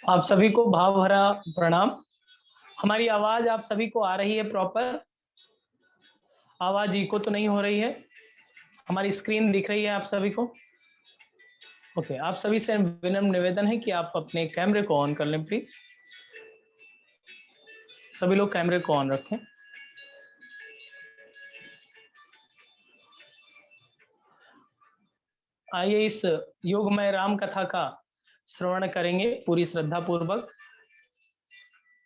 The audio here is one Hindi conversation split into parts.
आप सभी को भाव भरा प्रणाम। हमारी आवाज आप सभी को आ रही है प्रॉपर? आवाज इको तो नहीं हो रही है? हमारी स्क्रीन दिख रही है आप सभी को? ओके, आप सभी से विनम्र निवेदन है कि आप अपने कैमरे को ऑन कर लें प्लीज। सभी लोग कैमरे को ऑन रखें। आइए इस योगमय राम कथा का श्रवण करेंगे पूरी श्रद्धा पूर्वक।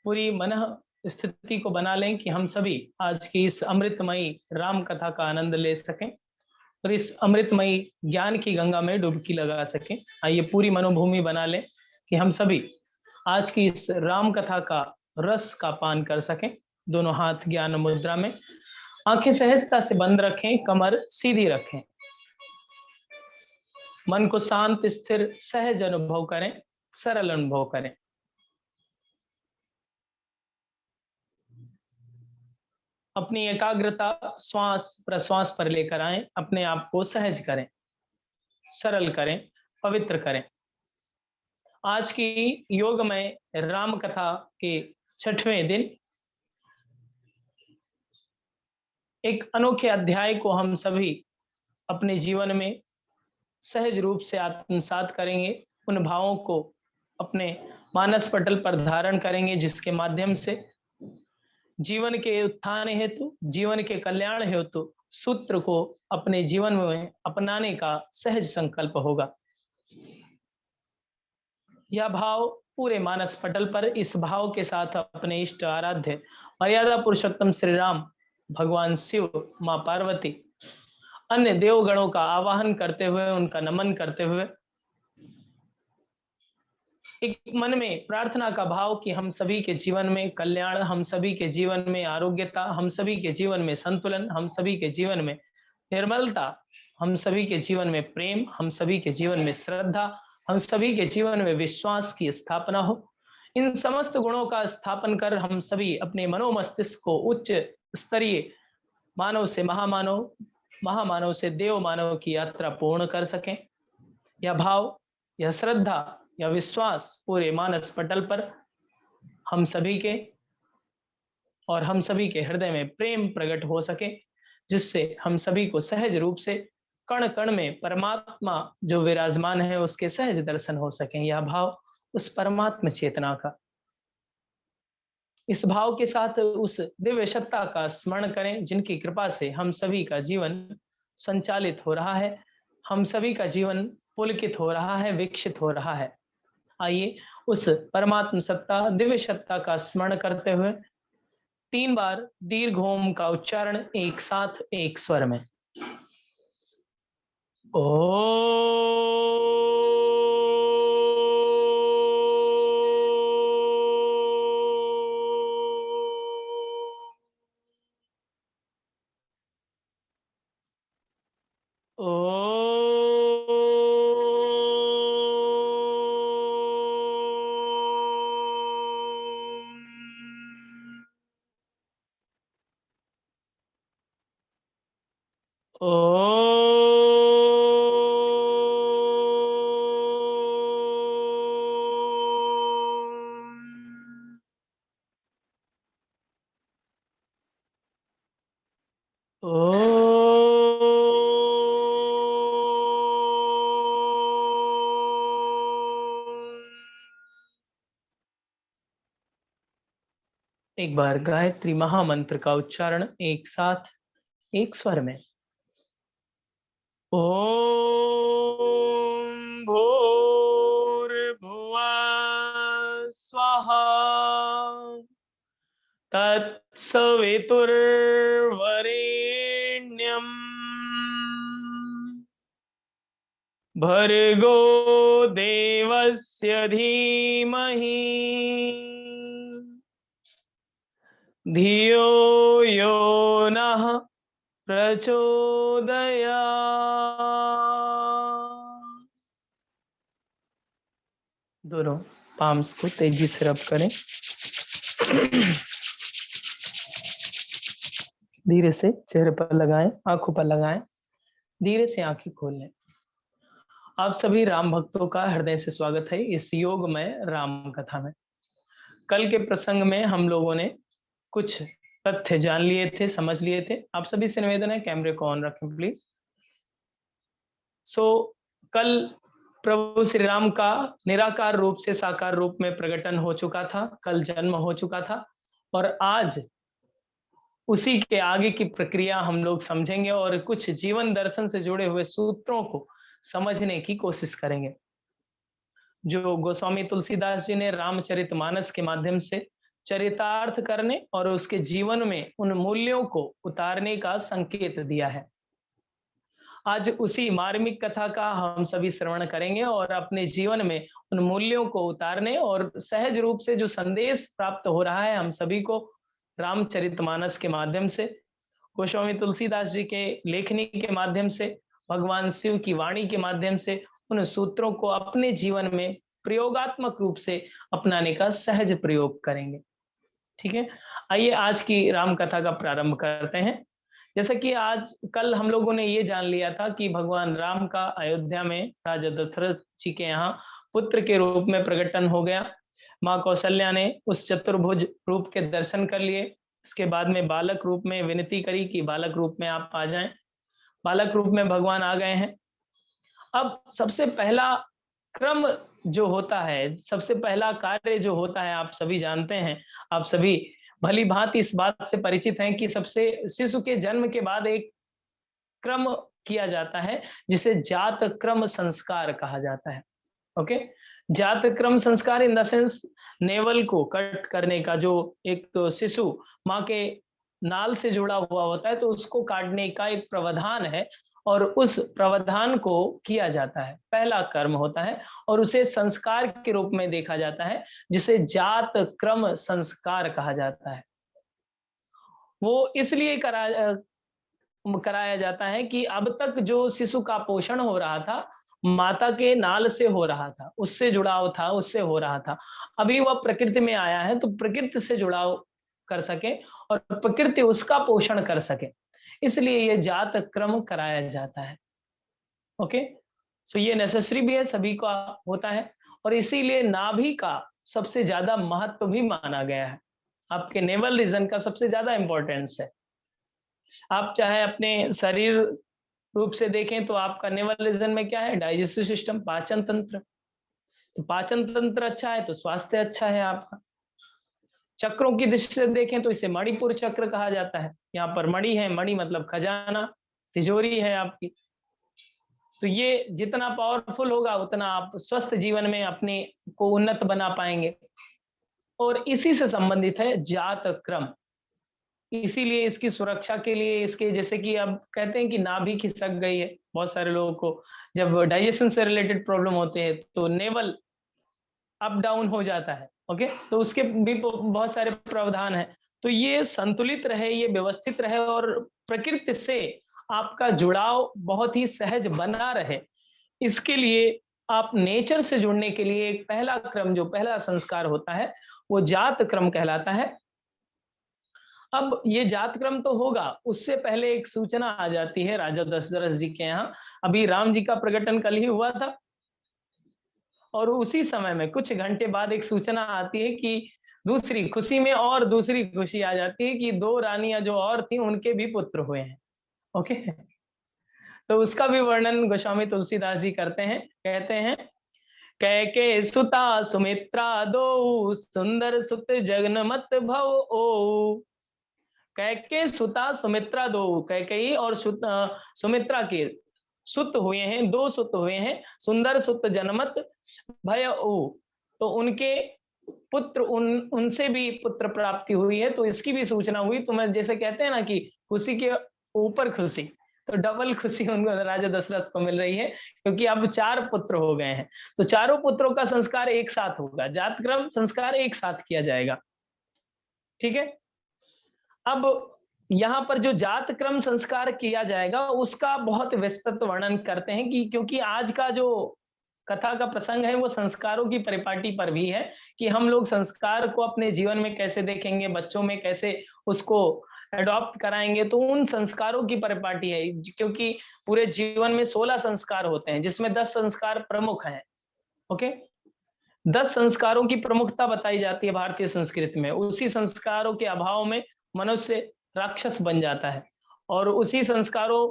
पूरी मन स्थिति को बना लें कि हम सभी आज की इस अमृतमयी राम कथा का आनंद ले सकें और इस अमृतमयी ज्ञान की गंगा में डुबकी लगा सकें। आइए पूरी मनोभूमि बना लें कि हम सभी आज की इस राम कथा का रस का पान कर सकें। दोनों हाथ ज्ञान मुद्रा में, आंखें सहजता से बंद रखें, कमर सीधी रखें, मन को शांत स्थिर सहज अनुभव करें, सरल अनुभव करें। अपनी एकाग्रता श्वास प्रश्वास पर लेकर आएं, अपने आप को सहज करें, सरल करें, पवित्र करें। आज की योगमय राम कथा के 6वें दिन एक अनोखे अध्याय को हम सभी अपने जीवन में सहज रूप से आत्मसात करेंगे। उन भावों को अपने मानस पटल पर धारण करेंगे जिसके माध्यम से जीवन के उत्थान हेतु, जीवन के कल्याण हेतु सूत्र को अपने जीवन में अपनाने का सहज संकल्प होगा। यह भाव पूरे मानस पटल पर, इस भाव के साथ अपने इष्ट आराध्य मर्यादा पुरुषोत्तम श्री राम, भगवान शिव, माँ पार्वती, अन्य देवगणों का आवाहन करते हुए, उनका नमन करते हुए एक मन में प्रार्थना का भाव कि हम सभी के जीवन में कल्याण, हम सभी के जीवन में आरोग्यता, हम सभी के जीवन में संतुलन, हम सभी के जीवन में निर्मलता, हम सभी के जीवन में प्रेम, हम सभी के जीवन में श्रद्धा, हम सभी के जीवन में विश्वास की स्थापना हो। इन समस्त गुणों का स्थापन कर हम सभी अपने मनोमस्तिष्क को उच्च स्तरीय मानव से महामानव, महामानव से देव मानव की यात्रा पूर्ण कर सकें। यह भाव, यह श्रद्धा, यह विश्वास पूरे मानस पटल पर हम सभी के और हम सभी के हृदय में प्रेम प्रकट हो सके, जिससे हम सभी को सहज रूप से कण कण में परमात्मा जो विराजमान है उसके सहज दर्शन हो सके। यह भाव उस परमात्मा चेतना का, इस भाव के साथ उस दिव्य सत्ता का स्मरण करें जिनकी कृपा से हम सभी का जीवन संचालित हो रहा है, हम सभी का जीवन पुलकित हो रहा है, विकसित हो रहा है। आइए उस परमात्म सत्ता, दिव्य सत्ता का स्मरण करते हुए 3 बार दीर्घ ओम का उच्चारण एक साथ एक स्वर में। ओ एक बार गायत्री महामंत्र का उच्चारण एक साथ एक स्वर में। ओम भूर्भुवः स्वः तत्सवितुर्वरेण्यम् भर्गो देवस्य धीमहि धियो यो नः प्रचोदयात्। दोनों पाम्स को तेजी से रब करें, धीरे से चेहरे पर लगाएं, आंखों पर लगाएं, धीरे से आंखें खोल लें। आप सभी राम भक्तों का हृदय से स्वागत है इस योग में राम कथा में। कल के प्रसंग में हम लोगों ने कुछ तथ्य जान लिए थे, समझ लिए थे। आप सभी से निवेदन है कैमरे को ऑन रखें प्लीज। कल प्रभु श्री राम का निराकार रूप से साकार रूप में प्रकटन हो चुका था, कल जन्म हो चुका था, और आज उसी के आगे की प्रक्रिया हम लोग समझेंगे और कुछ जीवन दर्शन से जुड़े हुए सूत्रों को समझने की कोशिश करेंगे, जो गोस्वामी तुलसीदास जी ने रामचरितमानस के माध्यम से चरितार्थ करने और उसके जीवन में उन मूल्यों को उतारने का संकेत दिया है। आज उसी मार्मिक कथा का हम सभी श्रवण करेंगे और अपने जीवन में उन मूल्यों को उतारने और सहज रूप से जो संदेश प्राप्त हो रहा है हम सभी को रामचरितमानस के माध्यम से, गोस्वामी तुलसीदास जी के लेखनी के माध्यम से, भगवान शिव की वाणी के माध्यम से उन सूत्रों को अपने जीवन में प्रयोगात्मक रूप से अपनाने का सहज प्रयोग करेंगे। ठीक है, आइए आज की राम कथा का प्रारंभ करते हैं। जैसा कि आज कल हम लोगों ने ये जान लिया था कि भगवान राम का अयोध्या में राजा दशरथ जी के यहाँ पुत्र के रूप में प्रकटन हो गया। माँ कौशल्या ने उस चतुर्भुज रूप के दर्शन कर लिए। इसके बाद में बालक रूप में विनती करी कि बालक रूप में आप आ जाएं। बालक रूप में भगवान आ गए हैं। अब सबसे पहला क्रम जो होता है, सबसे पहला कार्य जो होता है, आप सभी जानते हैं, आप सभी भली भांति इस बात से परिचित हैं कि सबसे शिशु के जन्म के बाद एक क्रम किया जाता है जिसे जात क्रम संस्कार कहा जाता है। ओके, जात क्रम संस्कार इन द सेंस नेवल को कट करने का, जो एक तो शिशु माँ के नाल से जुड़ा हुआ होता है तो उसको काटने का एक प्रावधान है और उस प्रावधान को किया जाता है, पहला कर्म होता है और उसे संस्कार के रूप में देखा जाता है जिसे जात क्रम संस्कार कहा जाता है। वो इसलिए कराया जाता है कि अब तक जो शिशु का पोषण हो रहा था माता के नाल से हो रहा था, उससे जुड़ाव था, उससे हो रहा था। अभी वह प्रकृति में आया है तो प्रकृति से जुड़ाव कर सके और प्रकृति उसका पोषण कर सके, इसलिए ये जात क्रम कराया जाता है। ओके, सो ये नेसेसरी भी है, सभी का होता है और इसीलिए नाभि का सबसे ज्यादा महत्व भी माना गया है। आपके नेवल रीजन का सबसे ज्यादा इंपॉर्टेंस है। आप चाहे अपने शरीर रूप से देखें तो आपका नेवल रीजन में क्या है? डाइजेस्टिव सिस्टम, पाचन तंत्र। तो पाचन तंत्र अच्छा है तो स्वास्थ्य अच्छा है आपका। चक्रों की दृष्टि से देखें तो इसे मणिपुर चक्र कहा जाता है। यहाँ पर मणि है, मणि मतलब खजाना, तिजोरी है आपकी। तो ये जितना पावरफुल होगा उतना आप स्वस्थ जीवन में अपने को उन्नत बना पाएंगे और इसी से संबंधित है जात क्रम। इसीलिए इसकी सुरक्षा के लिए, इसके जैसे कि अब कहते हैं कि नाभि खिसक गई है, बहुत सारे लोगों को जब डाइजेशन से रिलेटेड प्रॉब्लम होते हैं तो नेवल अप डाउन हो जाता है। ओके, तो उसके भी बहुत सारे प्रावधान है। तो ये संतुलित रहे, ये व्यवस्थित रहे और प्रकृति से आपका जुड़ाव बहुत ही सहज बना रहे, इसके लिए आप नेचर से जुड़ने के लिए एक पहला क्रम, जो पहला संस्कार होता है वो जात क्रम कहलाता है। अब ये जात क्रम तो होगा, उससे पहले एक सूचना आ जाती है राजा दशरथ जी के यहाँ। अभी राम जी का प्रकटन कल ही हुआ था और उसी समय में कुछ घंटे बाद एक सूचना आती है कि दूसरी खुशी में और दूसरी खुशी आ जाती है कि दो रानियां जो और थी उनके भी पुत्र हुए हैं। ओके, तो उसका भी वर्णन गोस्वामी तुलसीदास जी करते हैं, कहते हैं कैके सुता सुमित्रा दो, सुंदर सुत जगन्मत भव ओ। कैके सुता सुमित्रा दो, कैकेयी और सुमित्रा के सुत हुए हैं, दो सुत हुए हैं, सुंदर सुत जनमत भय ओ। तो उनके पुत्र उनसे भी पुत्र प्राप्ति हुई है, तो इसकी भी सूचना हुई। तो मैं जैसे कहते हैं ना कि खुशी के ऊपर खुशी, तो डबल खुशी उनको राजा दशरथ को मिल रही है क्योंकि अब 4 पुत्र हो गए हैं। तो चारों पुत्रों का संस्कार एक साथ होगा, जातक्रम संस्कार एक साथ किया जाएगा। ठीक है, अब यहाँ पर जो जात क्रम संस्कार किया जाएगा उसका बहुत विस्तृत वर्णन करते हैं कि क्योंकि आज का जो कथा का प्रसंग है वो संस्कारों की परिपाटी पर भी है कि हम लोग संस्कार को अपने जीवन में कैसे देखेंगे, बच्चों में कैसे उसको अडॉप्ट कराएंगे, तो उन संस्कारों की परिपाटी है। क्योंकि पूरे जीवन में 16 संस्कार होते हैं जिसमें 10 संस्कार प्रमुख हैं। ओके, 10 संस्कारों की प्रमुखता बताई जाती है भारतीय संस्कृति में। उसी संस्कारों के अभाव में मनुष्य राक्षस बन जाता है, और उसी संस्कारों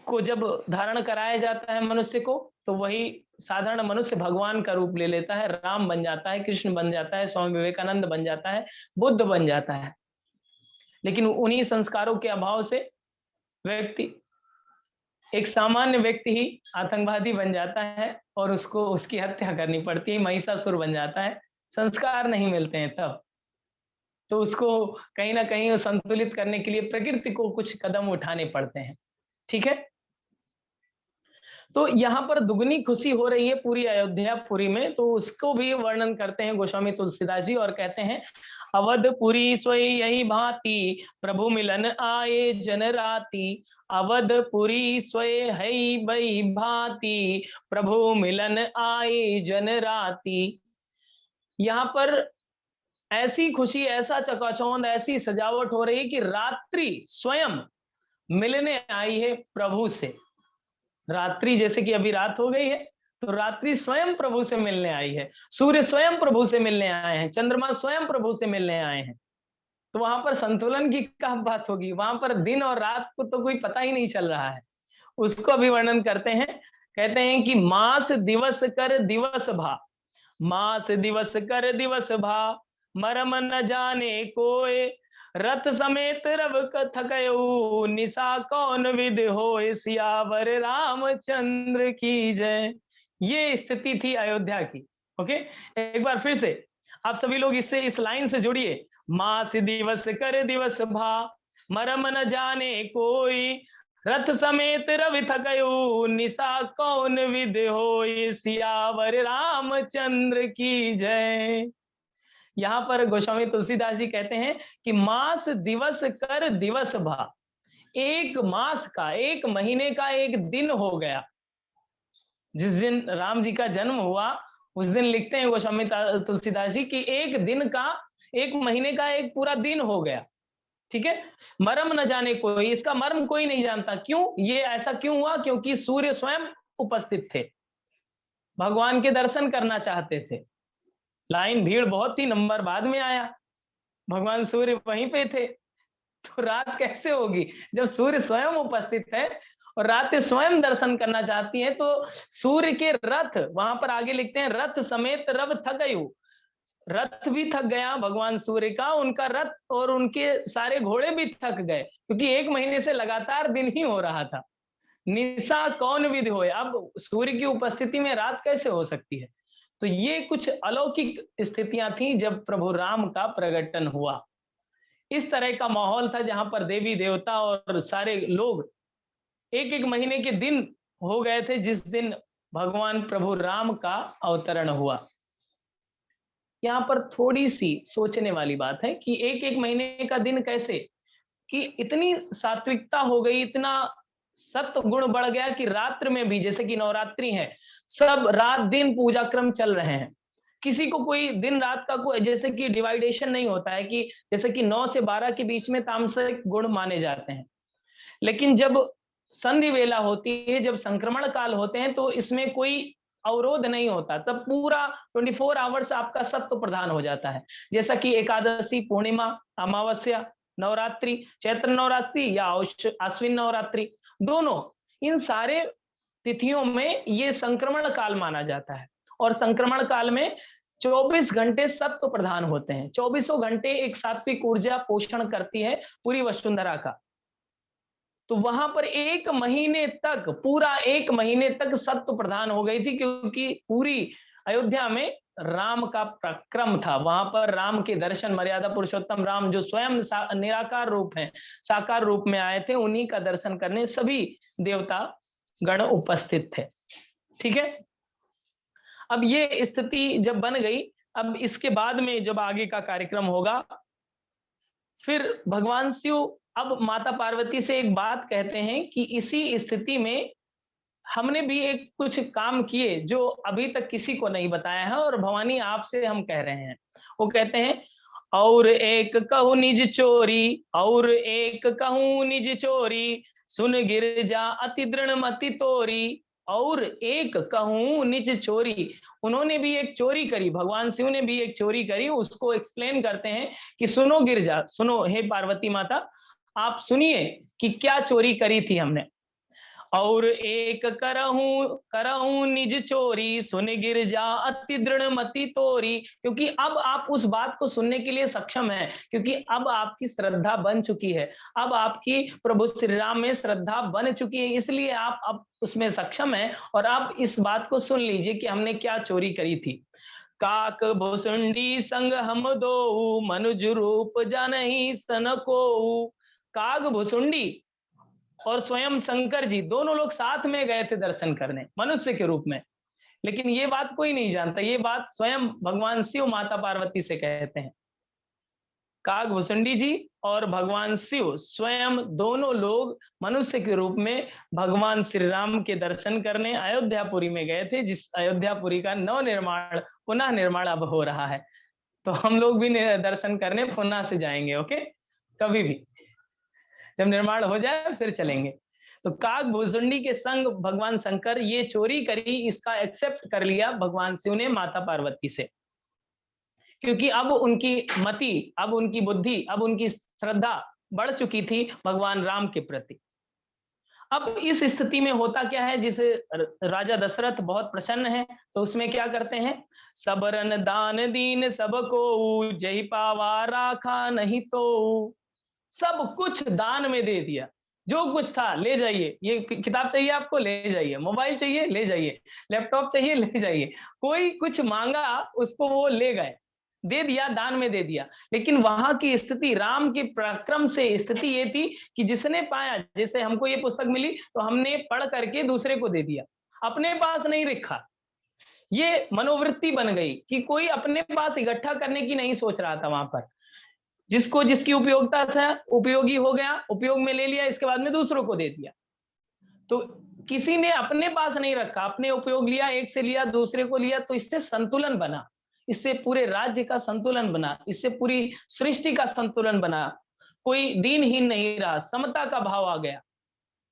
को जब धारण कराया जाता है मनुष्य को, तो वही साधारण मनुष्य भगवान का रूप ले लेता है, राम बन जाता है, कृष्ण बन जाता है, स्वामी विवेकानंद बन जाता है, बुद्ध बन जाता है। लेकिन उन्हीं संस्कारों के अभाव से व्यक्ति, एक सामान्य व्यक्ति ही आतंकवादी बन जाता है और उसको उसकी हत्या करनी पड़ती है, महिषासुर बन जाता है। संस्कार नहीं मिलते हैं तब, तो उसको कहीं ना कहीं संतुलित करने के लिए प्रकृति को कुछ कदम उठाने पड़ते हैं। ठीक है, तो यहाँ पर दुगनी खुशी हो रही है पूरी अयोध्यापुरी में, तो उसको भी वर्णन करते हैं गोस्वामी तुलसीदास जी और कहते हैं, अवधपुरी सोई यही भांति प्रभु मिलन आए जन राति, अवधपुरी सोए है बही भांति प्रभु मिलन आए जन राति। यहाँ पर ऐसी खुशी, ऐसा चकाचौंध, ऐसी सजावट हो रही है कि रात्रि स्वयं मिलने आई है प्रभु से। रात्रि जैसे कि अभी रात हो गई है, तो रात्रि स्वयं प्रभु से मिलने आई है, सूर्य स्वयं प्रभु से मिलने आए हैं, चंद्रमा स्वयं प्रभु से मिलने आए हैं। तो वहां पर संतुलन की क्या बात होगी, वहां पर दिन और रात को तो कोई पता ही नहीं चल रहा है। उसको भी वर्णन करते हैं, कहते हैं कि मास दिवस कर दिवस भा, मास दिवस कर दिवस भा, मरम न जाने कोय, रथ समेत रव थकयऊ, निशा कौन विद होय, सियावर रामचंद्र की जय। ये स्थिति थी अयोध्या की। ओके, एक बार फिर से आप सभी लोग इससे, इस लाइन से जुड़िए, मास दिवस कर दिवस भा, मरम न जाने कोई, रथ समेत रवि थकयू, निशा कौन विद होय, सियावर रामचंद्र की जय। यहाँ पर गोस्वामी तुलसीदास जी कहते हैं कि मास दिवस कर दिवस भा, एक मास का, एक महीने का एक दिन हो गया। जिस दिन राम जी का जन्म हुआ उस दिन लिखते हैं गोस्वामी तुलसीदास जी कि एक दिन का, एक महीने का एक पूरा दिन हो गया। ठीक है, मर्म न जाने कोई, इसका मर्म कोई नहीं जानता। क्यों ये ऐसा क्यों हुआ? क्योंकि सूर्य स्वयं उपस्थित थे, भगवान के दर्शन करना चाहते थे। लाइन भीड़ बहुत थी, नंबर बाद में आया, भगवान सूर्य वहीं पे थे, तो रात कैसे होगी जब सूर्य स्वयं उपस्थित है और रात स्वयं दर्शन करना चाहती है। तो सूर्य के रथ, वहां पर आगे लिखते हैं, रथ समेत रव थकयु, रथ भी थक गया भगवान सूर्य का, उनका रथ और उनके सारे घोड़े भी थक गए, क्योंकि एक महीने से लगातार दिन ही हो रहा था। निशा कौन विध होए, अब सूर्य की उपस्थिति में रात कैसे हो सकती है? तो ये कुछ अलौकिक स्थितियां थी जब प्रभु राम का प्रकटन हुआ। इस तरह का माहौल था जहां पर देवी देवता और सारे लोग, एक एक महीने के दिन हो गए थे जिस दिन भगवान प्रभु राम का अवतरण हुआ। यहाँ पर थोड़ी सी सोचने वाली बात है कि एक एक महीने का दिन कैसे, कि इतनी सात्विकता हो गई, इतना सत्व गुण बढ़ गया कि रात्र में भी, जैसे कि नवरात्रि है, सब रात दिन पूजा क्रम चल रहे हैं। किसी को कोई दिन रात का कोई जैसे कि डिवाइडेशन नहीं होता है कि जैसे कि 9 से 12 के बीच में तामसिक गुण माने जाते हैं, लेकिन जब संधि वेला होती है, जब संक्रमण काल होते हैं, तो इसमें कोई अवरोध नहीं होता, तब पूरा 24 आवर्स आपका सत्व प्रधान हो जाता है। जैसा कि एकादशी, पूर्णिमा, अमावस्या, नवरात्रि, चैत्र नवरात्रि या आश्विन नवरात्रि, दोनों, इन सारे तिथियों में ये संक्रमण काल माना जाता है। और संक्रमण काल में 24 घंटे सत्व प्रधान होते हैं, 24 घंटे एक सात्विक ऊर्जा पोषण करती है पूरी वसुंधरा का। तो वहां पर एक महीने तक, पूरा एक महीने तक सत्व प्रधान हो गई थी, क्योंकि पूरी अयोध्या में राम का प्रक्रम था। वहां पर राम के दर्शन, मर्यादा पुरुषोत्तम राम जो स्वयं निराकार रूप हैं, साकार रूप में आए थे, उन्हीं का दर्शन करने सभी देवता गण उपस्थित थे। ठीक है, अब ये स्थिति जब बन गई, अब इसके बाद में जब आगे का कार्यक्रम होगा, फिर भगवान शिव अब माता पार्वती से एक बात कहते हैं कि इसी स्थिति में हमने भी एक कुछ काम किए जो अभी तक किसी को नहीं बताया है, और भवानी आपसे हम कह रहे हैं। वो कहते हैं, और एक कहूँ निज चोरी, और एक कहूँ निज चोरी, सुन गिरजा अति दृढ़ मति तोरी, और एक कहूँ निज चोरी। उन्होंने भी एक चोरी करी, भगवान शिव ने भी एक चोरी करी। उसको एक्सप्लेन करते हैं कि सुनो गिरजा, सुनो हे पार्वती माता, आप सुनिए कि क्या चोरी करी थी हमने। और एक करहूं करहूं निज चोरी, सुन गिरजा अति दृढ़ मति तोरी। क्योंकि अब आप उस बात को सुनने के लिए सक्षम हैं, क्योंकि अब आपकी श्रद्धा बन चुकी है, अब आपकी प्रभु श्री राम में श्रद्धा बन चुकी है, इसलिए आप अब उसमें सक्षम हैं। और आप इस बात को सुन लीजिए कि हमने क्या चोरी करी थी। काक भुसुंडी संग हम दो, मनुज रूप जानहि सन को। काग भुसुंडी और स्वयं शंकर जी दोनों लोग साथ में गए थे दर्शन करने मनुष्य के रूप में, लेकिन ये बात कोई नहीं जानता। ये बात स्वयं भगवान शिव माता पार्वती से कहते हैं। काग भुसुंडी जी और भगवान शिव स्वयं दोनों लोग मनुष्य के रूप में भगवान श्री राम के दर्शन करने अयोध्यापुरी में गए थे, जिस अयोध्यापुरी का नव निर्माण, पुनः निर्माण अब हो रहा है। तो हम लोग भी दर्शन करने पुनः से जाएंगे। ओके, कभी भी जब निर्माण हो जाए फिर चलेंगे। तो काग भुसुंडी के संग भगवान शंकर ये चोरी करी, इसका एक्सेप्ट कर लिया भगवान शिव ने माता पार्वती से, क्योंकि अब उनकी मति, अब उनकी बुद्धि, अब उनकी श्रद्धा बढ़ चुकी थी भगवान राम के प्रति। अब इस स्थिति में होता क्या है, जिसे राजा दशरथ बहुत प्रसन्न है, तो उसमें क्या करते हैं, सबरन दान दीन सबको, जही पावा राखा नहीं तो। सब कुछ दान में दे दिया, जो कुछ था ले जाइए, ये किताब चाहिए आपको ले जाइए, मोबाइल चाहिए ले जाइए, लैपटॉप चाहिए ले जाइए, कोई कुछ मांगा उसको वो ले गए, दे दिया, दान में दे दिया। लेकिन वहां की स्थिति, राम के पराक्रम से स्थिति ये थी कि जिसने पाया, जैसे हमको ये पुस्तक मिली तो हमने पढ़ करके दूसरे को दे दिया, अपने पास नहीं रखा। ये मनोवृत्ति बन गई कि कोई अपने पास इकट्ठा करने की नहीं सोच रहा था वहां पर, जिसको जिसकी उपयोगिता था, उपयोगी हो गया, उपयोग में ले लिया, इसके बाद में दूसरों को दे दिया। तो किसी ने अपने पास नहीं रखा, अपने उपयोग लिया, एक से लिया दूसरे को लिया, तो इससे संतुलन बना, इससे पूरे राज्य का संतुलन बना, इससे पूरी सृष्टि का संतुलन बना। कोई दीनहीन नहीं रहा, समता का भाव आ गया,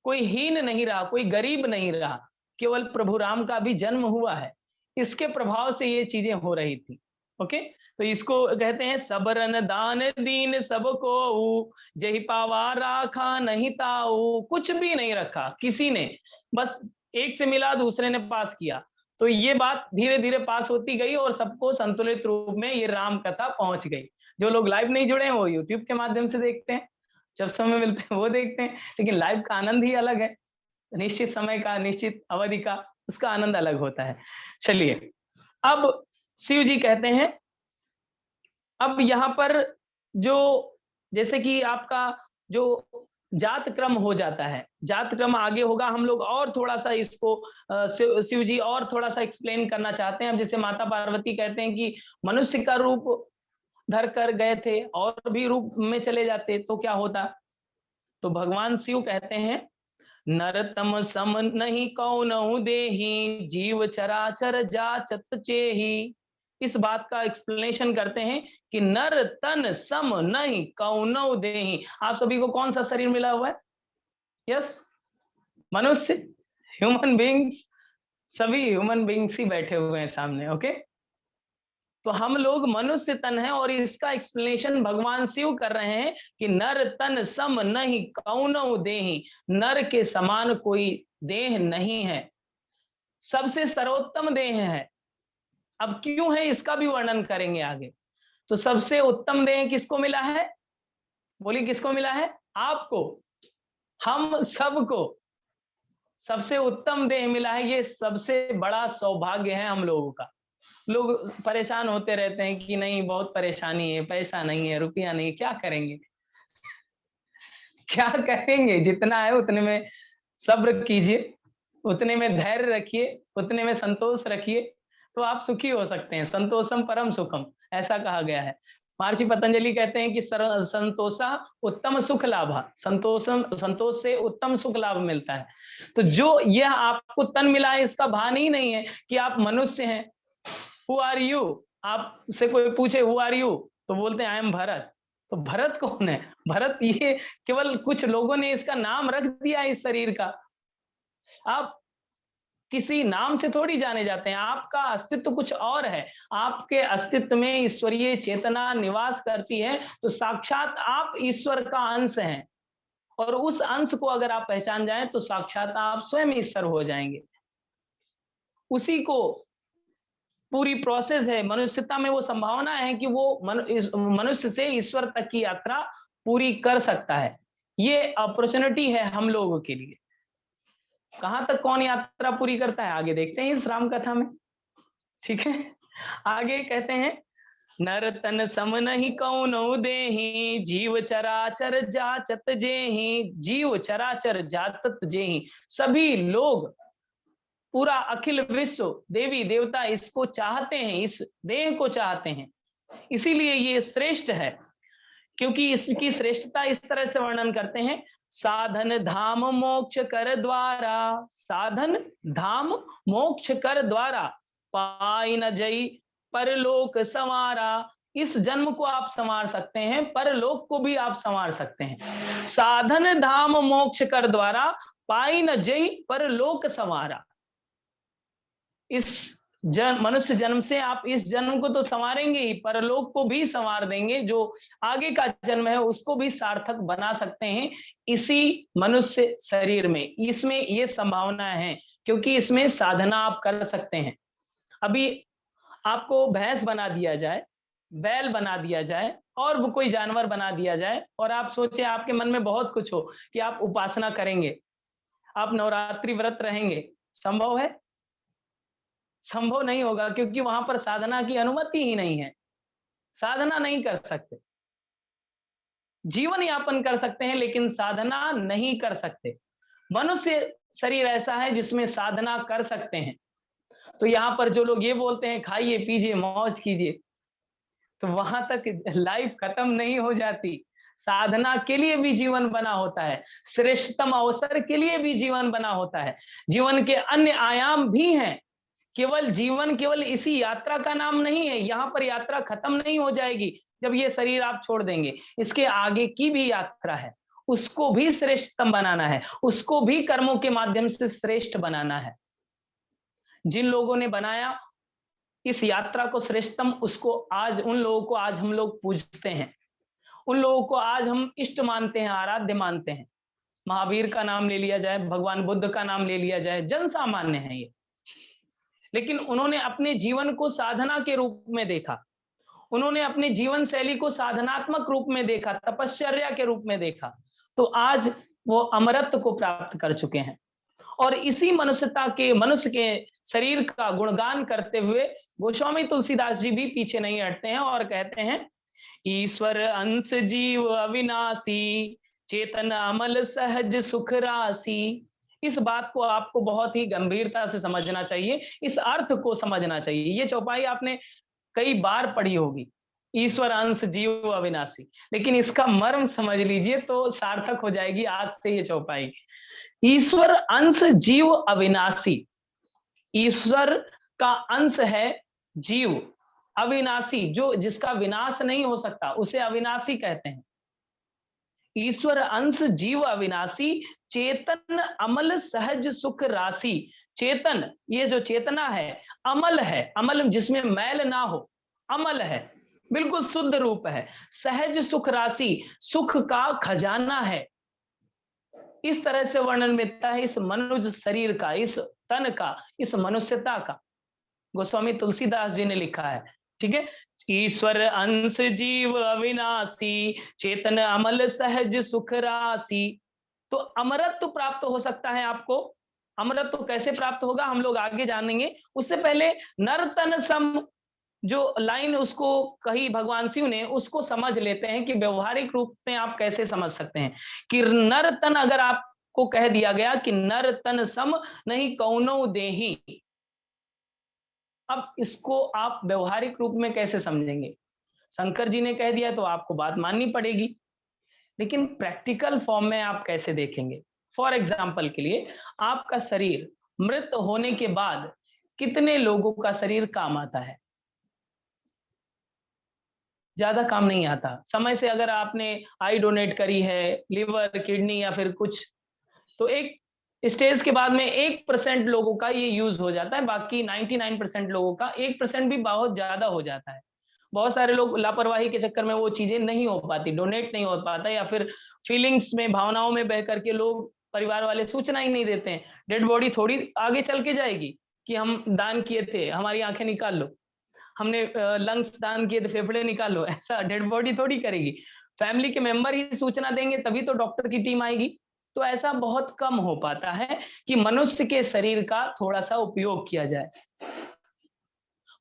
कोई हीन नहीं रहा, कोई गरीब नहीं रहा, केवल प्रभु राम का भी जन्म हुआ है, इसके प्रभाव से ये चीजें हो रही थी। ओके, तो इसको कहते हैं सबरन दान दीन सबको, जही पावा राखा नहीं ताऊ। कुछ भी नहीं रखा किसी ने, बस एक से मिला दूसरे ने पास किया। तो ये बात धीरे धीरे पास होती गई और सबको संतुलित रूप में ये राम कथा पहुंच गई। जो लोग लाइव नहीं जुड़े हैं वो यूट्यूब के माध्यम से देखते हैं, जब समय मिलते हैं वो देखते हैं, लेकिन लाइव का आनंद ही अलग है, निश्चित समय का, निश्चित अवधि का, उसका आनंद अलग होता है। चलिए, अब शिव जी कहते हैं, अब यहाँ पर जो जैसे कि आपका जो जात क्रम हो जाता है, जात क्रम आगे होगा, हम लोग और थोड़ा सा इसको शिव जी और थोड़ा सा एक्सप्लेन करना चाहते हैं। अब जैसे माता पार्वती कहते हैं कि मनुष्य का रूप धर कर गए थे, और भी रूप में चले जाते तो क्या होता, तो भगवान शिव कहते हैं, नरतम सम नहीं कौनहु देहि, जीव चराचर जाचत चेहि। इस बात का एक्सप्लेनेशन करते हैं कि नर तन सम नहीं कौनहु देहि। आप सभी को कौन सा शरीर मिला हुआ है? यस, मनुष्य, ह्यूमन बींग्स, सभी ह्यूमन बींग्स ही बैठे हुए हैं सामने। ओके, तो हम लोग मनुष्य तन है, और इसका एक्सप्लेनेशन भगवान शिव कर रहे हैं कि नर तन सम नहीं कौनहु देहि। नर के समान कोई देह नहीं है, सबसे सर्वोत्तम देह है। अब क्यों है इसका भी वर्णन करेंगे आगे। तो सबसे उत्तम देह किसको मिला है? बोलिए किसको मिला है? आपको, हम सबको सबसे उत्तम देह मिला है। ये सबसे बड़ा सौभाग्य है हम लोगों का। लोग परेशान होते रहते हैं कि नहीं बहुत परेशानी है, पैसा नहीं है, रुपया नहीं है, क्या करेंगे? क्या करेंगे? जितना है उतने में सब्र कीजिए, उतने में धैर्य रखिए, उतने में संतोष रखिए, तो आप सुखी हो सकते हैं। संतोषम परम सुखम, ऐसा कहा गया है। महर्षि पतंजलि कहते हैं कि संतोषा उत्तम सुख लाभा, संतोष से उत्तम सुख लाभ मिलता है। तो जो यह आपको तन मिला है, इसका भान ही नहीं है कि आप मनुष्य हैं। हु आर यू, आपसे कोई पूछे हु आर यू, तो बोलते हैं आई एम भरत। तो भरत कौन है? भरत ये केवल कुछ लोगों ने इसका नाम रख दिया इस शरीर का। आप किसी नाम से थोड़ी जाने जाते हैं, आपका अस्तित्व कुछ और है। आपके अस्तित्व में ईश्वरीय चेतना निवास करती है, तो साक्षात आप ईश्वर का अंश हैं। और उस अंश को अगर आप पहचान जाएं तो साक्षात आप स्वयं ईश्वर हो जाएंगे। उसी को पूरी प्रोसेस है मनुष्यता में, वो संभावना है कि वो मनुष्य से ईश्वर तक की यात्रा पूरी कर सकता है। ये अपॉर्चुनिटी है हम लोगों के लिए। कहां तक कौन यात्रा पूरी करता है आगे देखते हैं इस राम कथा में। ठीक है, आगे कहते हैं नर तन सम नहीं कौनो देहि, जीव चराचर जाचत जेहि, जीव चराचर जातत जेहि। सभी लोग, पूरा अखिल विश्व, देवी देवता इसको चाहते हैं, इस देह को चाहते हैं। इसीलिए ये श्रेष्ठ है, क्योंकि इसकी श्रेष्ठता इस तरह से वर्णन करते हैं, साधन धाम मोक्ष कर द्वारा, साधन धाम मोक्ष कर द्वारा, पाई न जई परलोक संवारा। इस जन्म को आप संवार सकते हैं, परलोक को भी आप संवार सकते हैं। साधन धाम मोक्ष कर द्वारा, पाई न जई परलोक संवारा। इस मनुष्य जन्म से आप इस जन्म को तो संवारेंगे ही, परलोक को भी संवार देंगे। जो आगे का जन्म है उसको भी सार्थक बना सकते हैं इसी मनुष्य शरीर में। इसमें ये संभावना है, क्योंकि इसमें साधना आप कर सकते हैं। अभी आपको भैंस बना दिया जाए, बैल बना दिया जाए, और वो कोई जानवर बना दिया जाए, और आप सोचे आपके मन में बहुत कुछ हो कि आप उपासना करेंगे, आप नवरात्रि व्रत रहेंगे, संभव है? संभव नहीं होगा, क्योंकि वहां पर साधना की अनुमति ही नहीं है। साधना नहीं कर सकते, जीवन यापन कर सकते हैं लेकिन साधना नहीं कर सकते। मनुष्य शरीर ऐसा है जिसमें साधना कर सकते हैं। तो यहाँ पर जो लोग ये बोलते हैं खाइए पीजिए मौज कीजिए, तो वहां तक लाइफ खत्म नहीं हो जाती। साधना के लिए भी जीवन बना होता है, श्रेष्ठतम अवसर के लिए भी जीवन बना होता है। जीवन के अन्य आयाम भी हैं। केवल जीवन केवल इसी यात्रा का नाम नहीं है। यहाँ पर यात्रा खत्म नहीं हो जाएगी जब ये शरीर आप छोड़ देंगे। इसके आगे की भी यात्रा है, उसको भी श्रेष्ठतम बनाना है, उसको भी कर्मों के माध्यम से श्रेष्ठ बनाना है। जिन लोगों ने बनाया इस यात्रा को श्रेष्ठतम, उसको आज, उन लोगों को आज हम लोग पूजते हैं, उन लोगों को आज हम इष्ट मानते हैं, आराध्य मानते हैं। महावीर का नाम ले लिया जाए, भगवान बुद्ध का नाम ले लिया जाए, जन सामान्य है ये, लेकिन उन्होंने अपने जीवन को साधना के रूप में देखा। उन्होंने अपने जीवन शैली को साधनात्मक रूप में देखा, तपश्चर्या के रूप में देखा। तो आज वो अमरत्व को प्राप्त कर चुके हैं। और इसी मनुष्य के शरीर का गुणगान करते हुए गोस्वामी तुलसीदास जी भी पीछे नहीं हटते हैं और कहते हैं, ईश्वर अंश जीव अविनाशी, चेतन अमल सहज सुख राशि। इस बात को आपको बहुत ही गंभीरता से समझना चाहिए, इस अर्थ को समझना चाहिए। ये चौपाई आपने कई बार पढ़ी होगी, ईश्वर अंश जीव अविनाशी, लेकिन इसका मर्म समझ लीजिए तो सार्थक हो जाएगी आज से ये चौपाई। ईश्वर अंश जीव अविनाशी, ईश्वर का अंश है जीव, अविनाशी जो जिसका विनाश नहीं हो सकता उसे अविनाशी कहते हैं। ईश्वर अंश जीव अविनाशी, चेतन अमल सहज सुख राशि। चेतन, ये जो चेतना है अमल है, अमल जिसमें मैल ना हो, अमल है, बिल्कुल शुद्ध रूप है। सहज सुख राशि, सुख का खजाना है। इस तरह से वर्णन मिलता है इस मनुष्य शरीर का, इस तन का, इस मनुष्यता का। गोस्वामी तुलसीदास जी ने लिखा है। ठीक है, ईश्वर अंश जीव अविनाशी, चेतन अमल सहज सुख राशि। तो अमरत्व प्राप्त हो सकता है आपको। अमरत्व कैसे प्राप्त होगा हम लोग आगे जानेंगे। उससे पहले नर तन सम जो लाइन उसको कही भगवान शिव ने, उसको समझ लेते हैं कि व्यवहारिक रूप में आप कैसे समझ सकते हैं कि नर तन अगर आपको कह दिया गया कि नर तन सम नहीं कौनो देही, अब इसको आप व्यवहारिक रूप में कैसे समझेंगे? शंकर जी ने कह दिया तो आपको बात माननी पड़ेगी। लेकिन प्रैक्टिकल फॉर्म में आप कैसे देखेंगे? फॉर एग्जाम्पल के लिए, आपका शरीर मृत होने के बाद कितने लोगों का शरीर काम आता है? ज्यादा काम नहीं आता। समय से अगर आपने आई डोनेट करी है, लिवर, किडनी या फिर कुछ, तो एक स्टेज के बाद में 1% लोगों का ये यूज हो जाता है, बाकी 99% लोगों का 1% भी बहुत ज्यादा हो जाता है। बहुत सारे लोग लापरवाही के चक्कर में वो चीजें नहीं हो पाती, डोनेट नहीं हो पाता, या फिर फीलिंग्स में, भावनाओं में बह करके लोग, परिवार वाले सूचना ही नहीं देते हैं। डेड बॉडी थोड़ी आगे चल के जाएगी कि हम दान किए थे, हमारी आंखें निकाल लो, हमने लंग्स दान किए थे, फेफड़े निकाल लो, ऐसा डेड बॉडी थोड़ी करेगी। फैमिली के मेंबर ही सूचना देंगे, तभी तो डॉक्टर की टीम आएगी। तो ऐसा बहुत कम हो पाता है कि मनुष्य के शरीर का थोड़ा सा उपयोग किया जाए।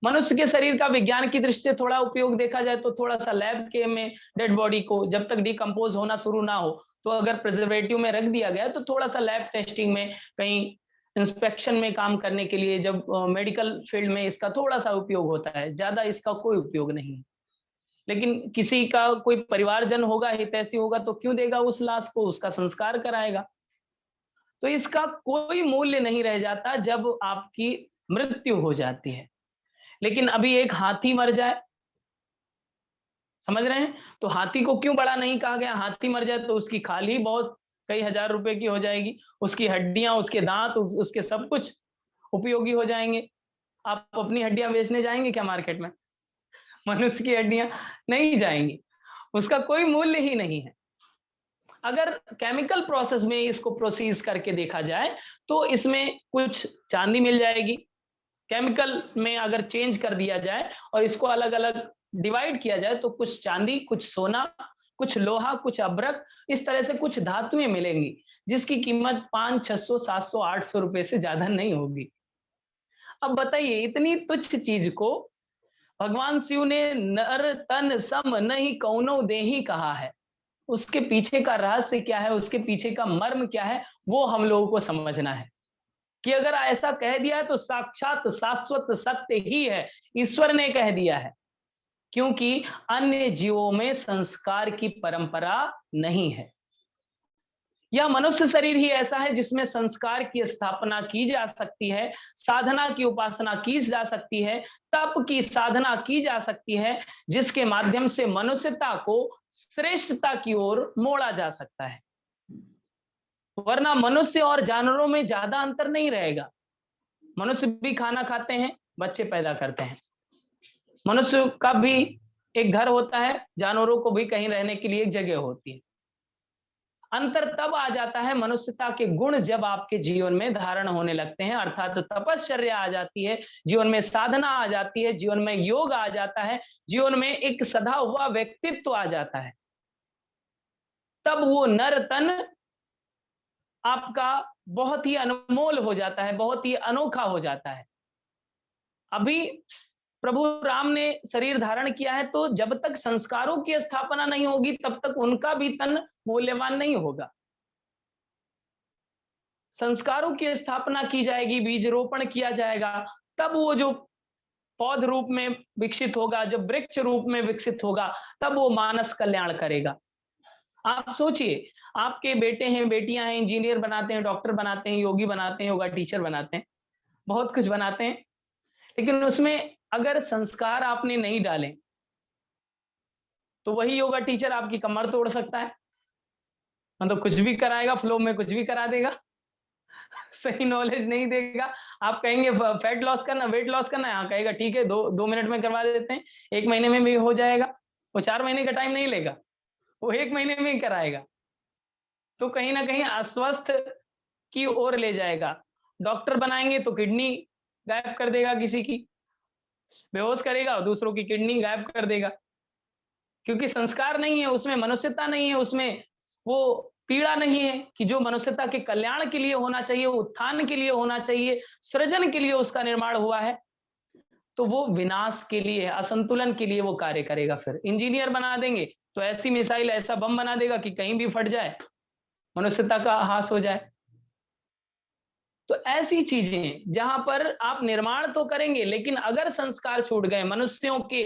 मनुष्य के शरीर का विज्ञान की दृष्टि से थोड़ा उपयोग देखा जाए तो थोड़ा सा लैब के में डेड बॉडी को जब तक डिकम्पोज होना शुरू ना हो, तो अगर प्रिजर्वेटिव में रख दिया गया तो थोड़ा सा लैब टेस्टिंग में, कहीं इंस्पेक्शन में काम करने के लिए, जब मेडिकल फील्ड में इसका थोड़ा सा उपयोग होता है, ज्यादा इसका कोई उपयोग नहीं है। लेकिन किसी का कोई परिवारजन होगा, हितैषी होगा, तो क्यों देगा उस लाश को, उसका संस्कार कराएगा। तो इसका कोई मूल्य नहीं रह जाता जब आपकी मृत्यु हो जाती है। लेकिन अभी एक हाथी मर जाए, समझ रहे हैं, तो हाथी को क्यों बड़ा नहीं कहा गया? हाथी मर जाए तो उसकी खाल ही बहुत कई हजार रुपए की हो जाएगी, उसकी हड्डियां, उसके दांत, उसके सब कुछ उपयोगी हो जाएंगे। आप अपनी हड्डियां बेचने जाएंगे क्या मार्केट में? मनुष्य की हड्डियां नहीं जाएंगी, उसका कोई मूल्य ही नहीं है। अगर केमिकल प्रोसेस में इसको प्रोसीज करके देखा जाए तो इसमें कुछ चांदी मिल जाएगी। केमिकल में अगर चेंज कर दिया जाए और इसको अलग अलग डिवाइड किया जाए तो कुछ चांदी, कुछ सोना, कुछ लोहा, कुछ अभ्रक, इस तरह से कुछ धातुएं मिलेंगी जिसकी कीमत 500, 600, 700, 800 रुपए से ज्यादा नहीं होगी। अब बताइए, इतनी तुच्छ चीज को भगवान शिव ने नर तन सम नहीं कौनो देही कहा है। उसके पीछे का रहस्य क्या है, उसके पीछे का मर्म क्या है, वो हम लोगों को समझना है। कि अगर ऐसा कह दिया है तो साक्षात शाश्वत सत्य ही है, ईश्वर ने कह दिया है। क्योंकि अन्य जीवों में संस्कार की परंपरा नहीं है। यह मनुष्य शरीर ही ऐसा है जिसमें संस्कार की स्थापना की जा सकती है, साधना की उपासना की जा सकती है, तप की साधना की जा सकती है, जिसके माध्यम से मनुष्यता को श्रेष्ठता की ओर मोड़ा जा सकता है। वरना मनुष्य और जानवरों में ज्यादा अंतर नहीं रहेगा। मनुष्य भी खाना खाते हैं, बच्चे पैदा करते हैं। मनुष्य का भी एक घर होता है, जानवरों को भी कहीं रहने के लिए एक जगह होती है। अंतर तब आ जाता है मनुष्यता के गुण जब आपके जीवन में धारण होने लगते हैं, अर्थात तपश्चर्या आ जाती है, जीवन में साधना आ जाती है, जीवन में योग आ जाता है, जीवन में एक सधा हुआ व्यक्तित्व आ जाता है। तब वो नर तन आपका बहुत ही अनमोल हो जाता है, बहुत ही अनोखा हो जाता है। अभी प्रभु राम ने शरीर धारण किया है तो जब तक संस्कारों की स्थापना नहीं होगी तब तक उनका भी तन मूल्यवान नहीं होगा। संस्कारों की स्थापना की जाएगी, बीज रोपण किया जाएगा, तब वो जो पौध रूप में विकसित होगा, जब वृक्ष रूप में विकसित होगा, तब वो मानस कल्याण करेगा। आप सोचिए, आपके बेटे हैं, बेटियां हैं, इंजीनियर बनाते हैं, डॉक्टर बनाते हैं, योगी बनाते हैं, योगा टीचर बनाते हैं, बहुत कुछ बनाते हैं, लेकिन उसमें अगर संस्कार आपने नहीं डाले तो वही योगा टीचर आपकी कमर तोड़ सकता है। मतलब कुछ भी कराएगा, फ्लो में कुछ भी करा देगा, सही नॉलेज नहीं देगा। आप कहेंगे फैट लॉस करना, वेट लॉस करना है, हाँ कहेगा ठीक है, 2 मिनट में करवा देते हैं, 1 महीने में भी हो जाएगा। वो 4 महीने का टाइम नहीं लेगा, वो 1 महीने में ही कराएगा। तो कहीं ना कहीं अस्वस्थ की ओर ले जाएगा। डॉक्टर बनाएंगे तो किडनी गायब कर देगा, किसी की बेहोश करेगा और दूसरों की किडनी गायब कर देगा। क्योंकि संस्कार नहीं है उसमें, मनुष्यता नहीं है उसमें, वो पीड़ा नहीं है कि जो मनुष्यता के कल्याण के लिए होना चाहिए, उत्थान के लिए होना चाहिए, सृजन के लिए उसका निर्माण हुआ है, तो वो विनाश के लिए, असंतुलन के लिए वो कार्य करेगा। फिर इंजीनियर बना देंगे तो ऐसी मिसाइल, ऐसा बम बना देगा कि कहीं भी फट जाए, मनुष्यता का हास हो जाए। तो ऐसी चीजें जहां पर आप निर्माण तो करेंगे, लेकिन अगर संस्कार छूट गए, मनुष्यों के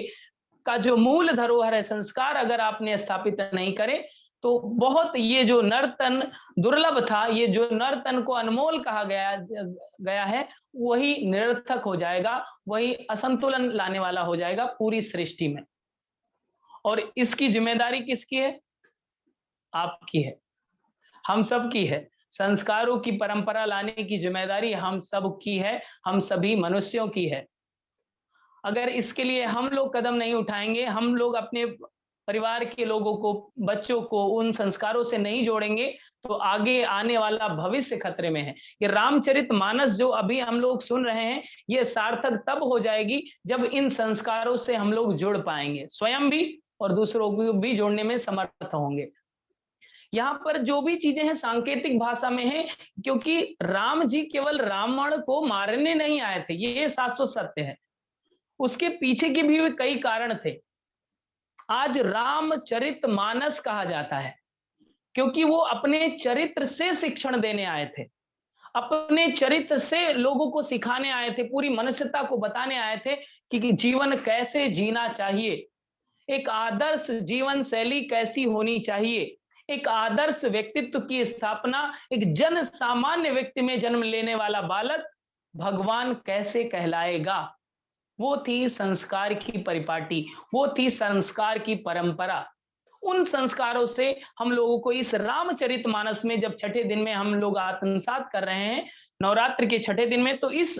का जो मूल धरोहर है संस्कार, अगर आपने स्थापित नहीं करे तो बहुत ये जो नर्तन दुर्लभ था, ये जो नर्तन को अनमोल कहा गया है, वही निरर्थक हो जाएगा, वही असंतुलन लाने वाला हो जाएगा पूरी सृष्टि में। और इसकी जिम्मेदारी किसकी है? आपकी है, हम सब की है। संस्कारों की परंपरा लाने की जिम्मेदारी हम सब की है, हम सभी मनुष्यों की है। अगर इसके लिए हम लोग कदम नहीं उठाएंगे, हम लोग अपने परिवार के लोगों को, बच्चों को उन संस्कारों से नहीं जोड़ेंगे, तो आगे आने वाला भविष्य खतरे में है। ये रामचरितमानस जो अभी हम लोग सुन रहे हैं, ये सार्थक तब हो जाएगी जब इन संस्कारों से हम लोग जुड़ पाएंगे, स्वयं भी और दूसरों को भी जोड़ने में समर्थ होंगे। यहाँ पर जो भी चीजें हैं सांकेतिक भाषा में है, क्योंकि राम जी केवल रावण को मारने नहीं आए थे, ये शाश्वत सत्य है। उसके पीछे के भी कई कारण थे। आज रामचरितमानस कहा जाता है क्योंकि वो अपने चरित्र से शिक्षण देने आए थे, अपने चरित्र से लोगों को सिखाने आए थे, पूरी मनुष्यता को बताने आए थे कि जीवन कैसे जीना चाहिए, एक आदर्श जीवन शैली कैसी होनी चाहिए, एक आदर्श व्यक्तित्व की स्थापना, एक जन सामान्य व्यक्ति में जन्म लेने वाला बालक भगवान कैसे कहलाएगा। वो थी संस्कार की परिपाटी, वो थी संस्कार की परंपरा। उन संस्कारों से हम लोगों को इस रामचरितमानस में, जब छठे दिन में हम लोग आत्मसात कर रहे हैं, नवरात्र के छठे दिन में, तो इस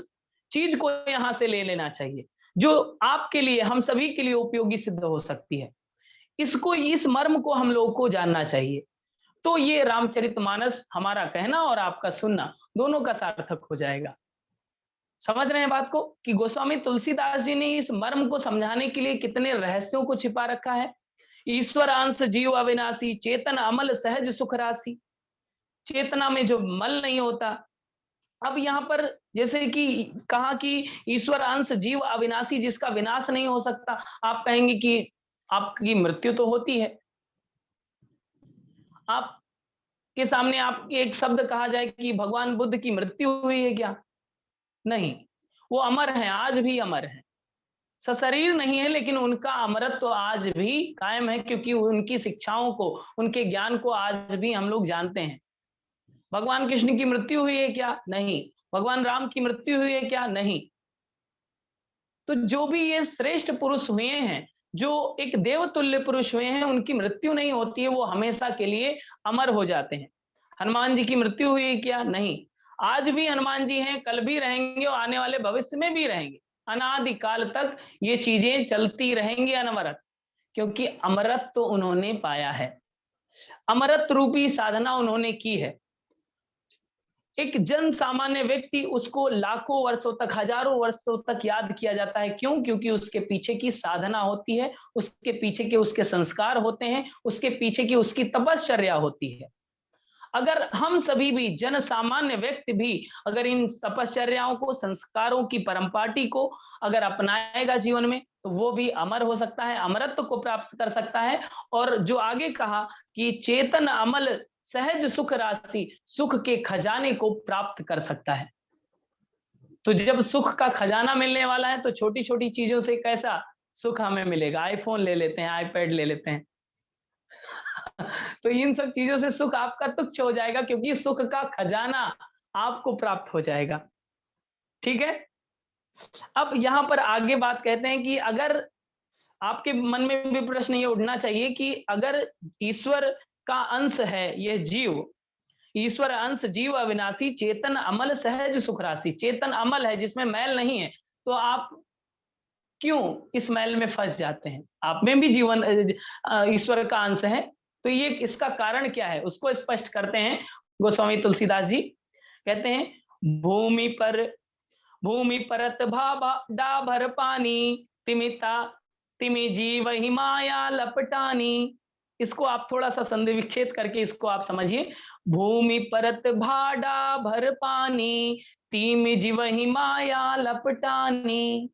चीज को यहां से ले लेना चाहिए जो आपके लिए, हम सभी के लिए उपयोगी सिद्ध हो सकती है। इसको, इस मर्म को हम लोगों को जानना चाहिए। तो ये रामचरितमानस हमारा कहना और आपका सुनना दोनों का सार्थक हो जाएगा। समझ रहे हैं बात को कि गोस्वामी तुलसीदास जी ने इस मर्म को समझाने के लिए कितने रहस्यों को छिपा रखा है। ईश्वर अंश जीव अविनाशी, चेतन अमल सहज सुख राशि। चेतना में जो मल नहीं होता। अब यहाँ पर जैसे कि कहा कि ईश्वर अंश जीव अविनाशी, जिसका विनाश नहीं हो सकता। आप कहेंगे कि आपकी मृत्यु तो होती है, आप के सामने आप एक शब्द कहा जाए कि भगवान बुद्ध की मृत्यु हुई है क्या? नहीं, वो अमर हैं, आज भी अमर हैं। सशरीर नहीं है, लेकिन उनका अमरत्व तो आज भी कायम है, क्योंकि उनकी शिक्षाओं को, उनके ज्ञान को आज भी हम लोग जानते हैं। भगवान कृष्ण की मृत्यु हुई है क्या? नहीं। भगवान राम की मृत्यु हुई है क्या? नहीं। तो जो भी ये श्रेष्ठ पुरुष हुए हैं, जो एक देवतुल्य पुरुष हुए हैं, उनकी मृत्यु नहीं होती है, वो हमेशा के लिए अमर हो जाते हैं। हनुमान जी की मृत्यु हुई है क्या? नहीं। आज भी हनुमान जी हैं, कल भी रहेंगे और आने वाले भविष्य में भी रहेंगे। अनादिकाल तक ये चीजें चलती रहेंगी अनवरत, क्योंकि अमरत्व तो उन्होंने पाया है, अमरत रूपी साधना उन्होंने की है। एक जन सामान्य व्यक्ति, उसको लाखों वर्षों तक, हजारों वर्षों तक याद किया जाता है। क्यों? क्योंकि उसके पीछे की साधना होती है, उसके पीछे के उसके संस्कार होते हैं, उसके पीछे की उसकी तपश्चर्या होती है। अगर हम सभी भी, जन सामान्य व्यक्ति भी, अगर इन तपश्चर्याओं को, संस्कारों की परंपाटी को अगर अपनाएगा जीवन में, तो वो भी अमर हो सकता है, अमरत्व को प्राप्त कर सकता है। और जो आगे कहा कि चेतन अमल सहज सुख राशि, सुख के खजाने को प्राप्त कर सकता है। तो जब सुख का खजाना मिलने वाला है, तो छोटी छोटी चीजों से कैसा सुख हमें मिलेगा? आईफोन ले लेते हैं, आईपैड ले लेते हैं। तो इन सब चीजों से सुख आपका तुच्छ हो जाएगा, क्योंकि सुख का खजाना आपको प्राप्त हो जाएगा। ठीक है। अब यहां पर आगे बात कहते हैं कि अगर आपके मन में भी प्रश्न ये उठना चाहिए कि अगर ईश्वर का अंश है यह जीव, ईश्वर अंश जीव अविनाशी, चेतन अमल सहज सुख राशि, चेतन अमल है जिसमें मैल नहीं है, तो आप क्यों इस मैल में फंस जाते हैं? आप में भी जीवन ईश्वर का अंश है, तो ये इसका कारण क्या है उसको स्पष्ट करते हैं गोस्वामी तुलसीदास जी। कहते हैं, भूमि परत भाबा डाभर पानी, तिमिता तिमि जीव ही माया लपटानी। इसको आप थोड़ा सा संधि विच्छेद करके इसको आप समझिए। भूमि परत भाडा भर पानी, तिमि जीव ही माया लपटानी।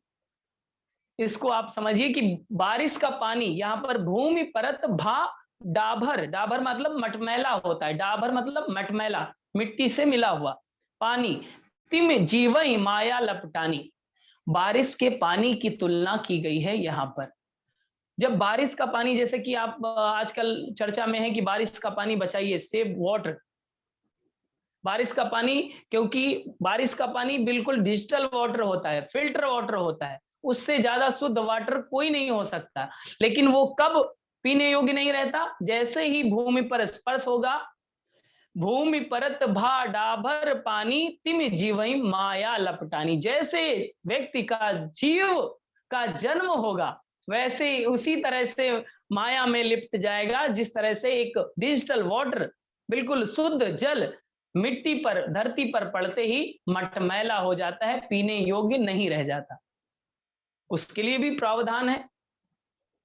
इसको आप समझिए कि बारिश का पानी, यहाँ पर भूमि परत भा डाभर, डाभर मतलब मटमैला होता है, डाभर मतलब मटमैला, मिट्टी से मिला हुआ पानी, तिम जीवई माया लपटानी। बारिश के पानी की तुलना की गई है यहाँ पर। जब बारिश का पानी, जैसे कि आप आजकल चर्चा में है कि बारिश का पानी बचाइए, सेव वाटर, बारिश का पानी, क्योंकि बारिश का पानी बिल्कुल डिजिटल वाटर होता है, फिल्टर वाटर होता है, उससे ज्यादा शुद्ध वाटर कोई नहीं हो सकता। लेकिन वो कब पीने योग्य नहीं रहता? जैसे ही भूमि पर स्पर्श होगा, भूमि परत भा डाभर पानी तिम जीवई माया लपटानी। जैसे व्यक्ति का जीव का जन्म होगा, वैसे उसी तरह से माया में लिप्त जाएगा, जिस तरह से एक डिजिटल वाटर, बिल्कुल शुद्ध जल मिट्टी पर, धरती पर पड़ते ही मटमैला हो जाता है, पीने योग्य नहीं रह जाता। उसके लिए भी प्रावधान है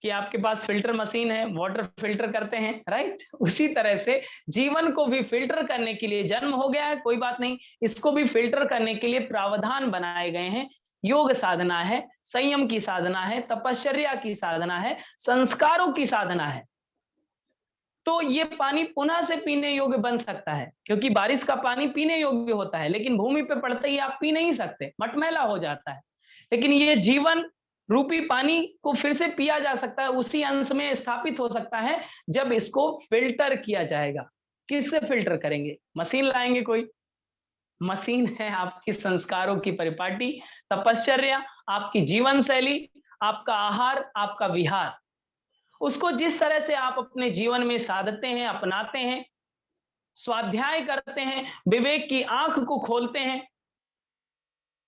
कि आपके पास फिल्टर मशीन है, वाटर फिल्टर करते हैं, राइट? उसी तरह से जीवन को भी फिल्टर करने के लिए, जन्म हो गया है कोई बात नहीं, इसको भी फिल्टर करने के लिए प्रावधान बनाए गए हैं। योग साधना है, संयम की साधना है, तपश्चर्या की साधना है, संस्कारों की साधना है। तो ये पानी पुनः से पीने योग्य बन सकता है, क्योंकि बारिश का पानी पीने योग्य होता है, लेकिन भूमि पे पड़ते ही आप पी नहीं सकते, मटमैला हो जाता है। लेकिन ये जीवन रूपी पानी को फिर से पिया जा सकता है, उसी अंश में स्थापित हो सकता है, जब इसको फिल्टर किया जाएगा। किससे फिल्टर करेंगे? मशीन लाएंगे कोई? मशीन है आपकी संस्कारों की परिपाटी, तपश्चर्या, आपकी जीवन शैली, आपका आहार, आपका विहार। उसको जिस तरह से आप अपने जीवन में साधते हैं, अपनाते हैं, स्वाध्याय करते हैं, विवेक की आंख को खोलते हैं,